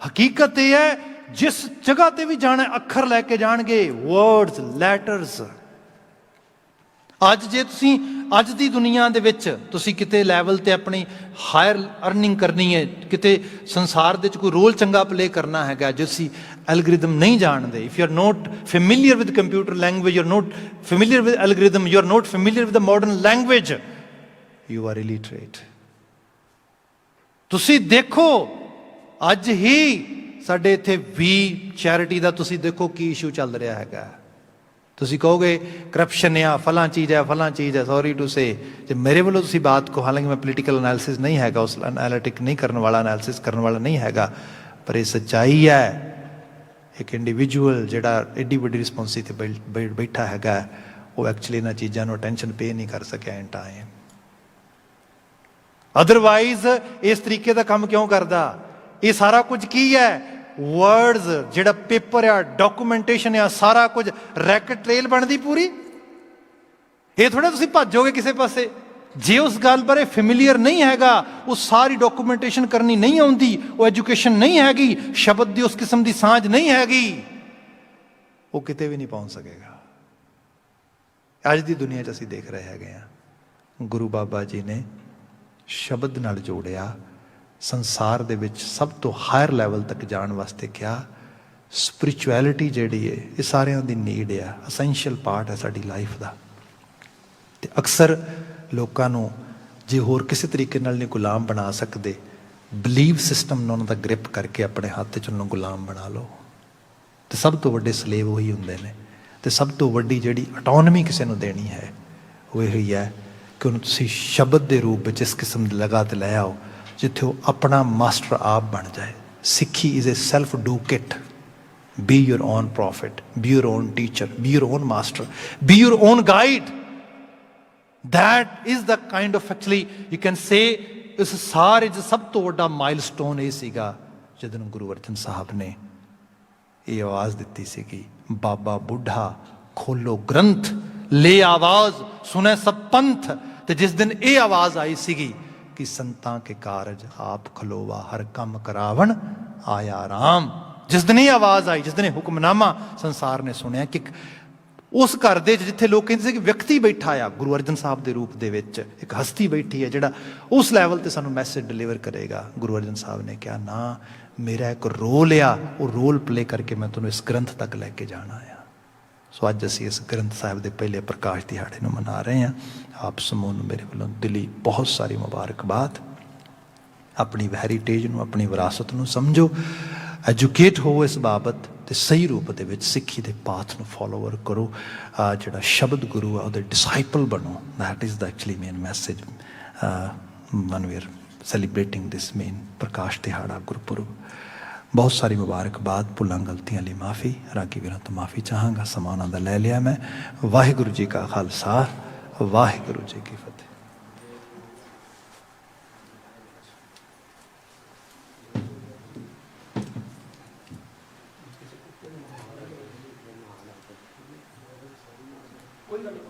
ਹਕੀਕਤ ਇਹ ਹੈ, ਜਿਸ ਜਗ੍ਹਾ ਤੇ ਵੀ ਜਾਣਾ ਅੱਖਰ ਲੈ ਕੇ ਜਾਣਗੇ, ਵਰਡਸ, ਲੈਟਰਸ। ਅੱਜ ਜੇ ਤੁਸੀਂ ਅੱਜ ਦੀ ਦੁਨੀਆ ਦੇ ਵਿੱਚ ਤੁਸੀਂ ਕਿਤੇ ਲੈਵਲ 'ਤੇ ਆਪਣੀ ਹਾਇਰ ਅਰਨਿੰਗ ਕਰਨੀ ਹੈ, ਕਿਤੇ ਸੰਸਾਰ ਦੇ 'ਚ ਕੋਈ ਰੋਲ ਚੰਗਾ ਪਲੇ ਕਰਨਾ ਹੈਗਾ, ਜੇ ਤੁਸੀਂ ਐਲਗੋਰਿਦਮ ਨਹੀਂ ਜਾਣਦੇ, if you are note familiar with computer language, you are note familiar with algorithm, you are note familiar with the modern language, you are illiterate. ਤੁਸੀਂ ਦੇਖੋ ਅੱਜ ਹੀ ਸਾਡੇ ਇੱਥੇ ਵੀ ਚੈਰਿਟੀ ਦਾ ਤੁਸੀਂ ਦੇਖੋ ਕੀ ਇਸ਼ੂ ਚੱਲ ਰਿਹਾ ਹੈਗਾ। ਤੁਸੀਂ ਕਹੋਗੇ ਕਰਪਸ਼ਨ ਆ, ਫਲਾਂ ਚੀਜ਼ ਹੈ, ਫਲਾਂ ਚੀਜ਼ ਹੈ। ਸੌਰੀ ਟੂ ਸੇ, ਜੇ ਮੇਰੇ ਵੱਲੋਂ ਤੁਸੀਂ ਬਾਤ ਕਹੋ, ਹਾਲਾਂਕਿ ਮੈਂ ਪੋਲੀਟੀਕਲ ਐਨਾਲਿਸਿਸ ਨਹੀਂ ਹੈਗਾ, ਉਸ ਐਨਾਲਿਟਿਕ ਨਹੀਂ ਕਰਨ ਵਾਲਾ, ਐਨਾਲਿਸਿਸ ਕਰਨ ਵਾਲਾ ਨਹੀਂ ਹੈਗਾ, ਪਰ ਇਹ ਸੱਚਾਈ ਹੈ। ਇੱਕ ਇੰਡੀਵਿਜੂਅਲ ਜਿਹੜਾ ਐਡੀ ਵੱਡੀ ਰਿਸਪੌਂਸਿਬਿਲਿਟੀ 'ਤੇ ਬੈਠਾ ਹੈਗਾ, ਉਹ ਐਕਚੁਅਲੀ ਇਹਨਾਂ ਚੀਜ਼ਾਂ ਨੂੰ ਅਟੈਂਸ਼ਨ ਪੇ ਨਹੀਂ ਕਰ ਸਕਿਆ ਇਨ ਟਾਈਮ। ਅਦਰਵਾਈਜ਼ ਇਸ ਤਰੀਕੇ ਦਾ ਕੰਮ ਕਿਉਂ ਕਰਦਾ? ਇਹ ਸਾਰਾ ਕੁਝ ਕੀ ਹੈ? ਵਰਡਸ, ਜਿਹੜਾ ਪੇਪਰ ਆ, ਡਾਕੂਮੈਂਟੇਸ਼ਨ ਆ, ਸਾਰਾ ਕੁਝ ਰੈਕਟ ਟ੍ਰੇਲ ਬਣਦੀ ਪੂਰੀ। ਇਹ ਥੋੜ੍ਹਾ ਤੁਸੀਂ ਭੱਜੋਗੇ ਕਿਸੇ ਪਾਸੇ। ਜੇ ਉਸ ਗੱਲ ਬਾਰੇ ਫੈਮਿਲੀਅਰ ਨਹੀਂ ਹੈਗਾ, ਉਹ ਸਾਰੀ ਡਾਕੂਮੈਂਟੇਸ਼ਨ ਕਰਨੀ ਨਹੀਂ ਆਉਂਦੀ, ਉਹ ਐਜੂਕੇਸ਼ਨ ਨਹੀਂ ਹੈਗੀ, ਸ਼ਬਦ ਦੀ ਉਸ ਕਿਸਮ ਦੀ ਸਾਂਝ ਨਹੀਂ ਹੈਗੀ, ਉਹ ਕਿਤੇ ਵੀ ਨਹੀਂ ਪਹੁੰਚ ਸਕੇਗਾ। ਅੱਜ ਦੀ ਦੁਨੀਆ 'ਚ ਅਸੀਂ ਦੇਖ ਰਹੇ ਹੈਗੇ ਹਾਂ, ਗੁਰੂ ਬਾਬਾ ਜੀ ਨੇ ਸ਼ਬਦ ਨਾਲ ਜੋੜਿਆ, ਸੰਸਾਰ ਦੇ ਵਿੱਚ ਸਭ ਤੋਂ ਹਾਇਰ ਲੈਵਲ ਤੱਕ ਜਾਣ ਵਾਸਤੇ ਕਿਹਾ। ਸਪਿਰਿਚੁਅਲਿਟੀ ਜਿਹੜੀ ਹੈ, ਇਹ ਸਾਰਿਆਂ ਦੀ ਨੀਡ ਆ, ਅਸੈਂਸ਼ੀਅਲ ਪਾਰਟ ਹੈ ਸਾਡੀ ਲਾਈਫ ਦਾ। ਅਤੇ ਅਕਸਰ ਲੋਕਾਂ ਨੂੰ ਜੇ ਹੋਰ ਕਿਸੇ ਤਰੀਕੇ ਨਾਲ ਨਹੀਂ ਗੁਲਾਮ ਬਣਾ ਸਕਦੇ, ਬਿਲੀਵ ਸਿਸਟਮ ਨੂੰ ਉਹਨਾਂ ਦਾ ਗ੍ਰਿਪ ਕਰਕੇ ਆਪਣੇ ਹੱਥ 'ਚ ਉਹਨੂੰ ਗੁਲਾਮ ਬਣਾ ਲਓ। ਅਤੇ ਸਭ ਤੋਂ ਵੱਡੇ ਸਲੇਵ ਉਹੀ ਹੁੰਦੇ ਨੇ। ਅਤੇ ਸਭ ਤੋਂ ਵੱਡੀ ਜਿਹੜੀ ਅਟੋਨਮੀ ਕਿਸੇ ਨੂੰ ਦੇਣੀ ਹੈ, ਉਹ ਇਹ ਹੀ ਹੈ ਕਿ ਉਹਨੂੰ ਤੁਸੀਂ ਸ਼ਬਦ ਦੇ ਰੂਪ ਵਿੱਚ ਇਸ ਕਿਸਮ ਦੀ ਲਗਾ 'ਤੇ ਲੈ ਆਓ, ਜਿੱਥੇ ਉਹ ਆਪਣਾ ਮਾਸਟਰ ਆਪ ਬਣ ਜਾਏ। ਸਿੱਖੀ is a self do kit. B your own profit, B your own teacher, B your own master, B your own guide. That is the kind of actually you can say ਇਸ ਸਾਰੇ 'ਚ ਸਭ ਤੋਂ ਵੱਡਾ ਮਾਈਲਸਟੋਨ ਇਹ ਸੀਗਾ ਜਦੋਂ ਗੁਰੂ ਅਰਜਨ ਸਾਹਿਬ ਨੇ ਇਹ ਆਵਾਜ਼ ਦਿੱਤੀ ਸੀਗੀ, ਬਾਬਾ ਬੁੱਢਾ ਖੋਲੋ ਗ੍ਰੰਥ, ਲੈ ਆਵਾਜ਼ ਸੁਣੇ ਸਭ ਪੰਥ। ਤੇ ਜਿਸ ਦਿਨ ਇਹ ਆਵਾਜ਼ ਆਈ ਸੀਗੀ ਕਿ ਸੰਤਾਂ ਕੇ ਕਾਰਜ ਆਪ ਖਲੋਵਾ, ਹਰ ਕੰਮ ਕਰਾਵਣ आया राम। जिस दिन ये आवाज़ आई, जिस दिन हुक्मनामा संसार ने सुनिया कि उस घर ਦੇ ਜਿੱਥੇ ਲੋਕ ਕਹਿੰਦੇ ਸੀ ਕਿ ਵਿਅਕਤੀ ਬੈਠਾ ਆ ਗੁਰੂ ਅਰਜਨ ਸਾਹਿਬ ਦੇ ਰੂਪ ਦੇ ਵਿੱਚ, ਇੱਕ ਹਸਤੀ ਬੈਠੀ ਹੈ ਜਿਹੜਾ ਉਸ ਲੈਵਲ ਤੇ ਸਾਨੂੰ ਮੈਸੇਜ ਡਿਲੀਵਰ ਕਰੇਗਾ। ਗੁਰੂ ਅਰਜਨ ਸਾਹਿਬ ਨੇ ਕਿਹਾ ਨਾ, ਮੇਰਾ ਇੱਕ ਰੋਲ ਆ, ਉਹ ਰੋਲ ਪਲੇ ਕਰਕੇ ਮੈਂ ਤੁਹਾਨੂੰ ਇਸ ਗ੍ਰੰਥ ਤੱਕ ਲੈ ਕੇ ਜਾਣਾ ਆ। ਸੋ ਅੱਜ ਅਸੀਂ ਇਸ ਗ੍ਰੰਥ ਸਾਹਿਬ ਦੇ ਪਹਿਲੇ ਪ੍ਰਕਾਸ਼ ਦਿਹਾੜੇ ਨੂੰ ਮਨਾ ਰਹੇ ਹਾਂ। ਆਪ ਸਮੂਹ ਨੂੰ ਮੇਰੇ ਵੱਲੋਂ ਦਿਲੀ ਬਹੁਤ ਸਾਰੀ ਮੁਬਾਰਕਬਾਦ। ਆਪਣੀ ਹੈਰੀਟੇਜ ਨੂੰ, ਆਪਣੀ ਵਿਰਾਸਤ ਨੂੰ ਸਮਝੋ, ਐਜੂਕੇਟ ਹੋਵੋ ਇਸ ਬਾਬਤ ਅਤੇ ਸਹੀ ਰੂਪ ਦੇ ਵਿੱਚ ਸਿੱਖੀ ਦੇ ਪਾਥ ਨੂੰ ਫੋਲੋਵਰ ਕਰੋ। ਜਿਹੜਾ ਸ਼ਬਦ ਗੁਰੂ ਆ ਉਹਦੇ ਡਿਸਾਈਪਲ ਬਣੋ। That is the actually main message one we are celebrating this main ਪ੍ਰਕਾਸ਼ ਦਿਹਾੜਾ ਗੁਰਪੁਰਬ। ਬਹੁਤ ਸਾਰੀ ਮੁਬਾਰਕਬਾਦ। ਭੁੱਲਾਂ ਗਲਤੀਆਂ ਲਈ ਮਾफ़ੀ, ਰਾਗੀ ਵੀਰਾਂ ਤੋਂ ਮਾफ़ੀ ਚਾਹਾਂਗਾ। ਸਮਾਂ ਉਹਨਾਂ ਦਾ ਲੈ ਲਿਆ ਮੈਂ। ਵਾਹਿਗੁਰੂ ਜੀ ਕਾ ਖਾਲਸਾ, ਵਾਹਿਗੁਰੂ ਜੀ ਕੀ ਫਤਿਹ। ਕੋਈ ਗੱਲ ਨਹੀਂ।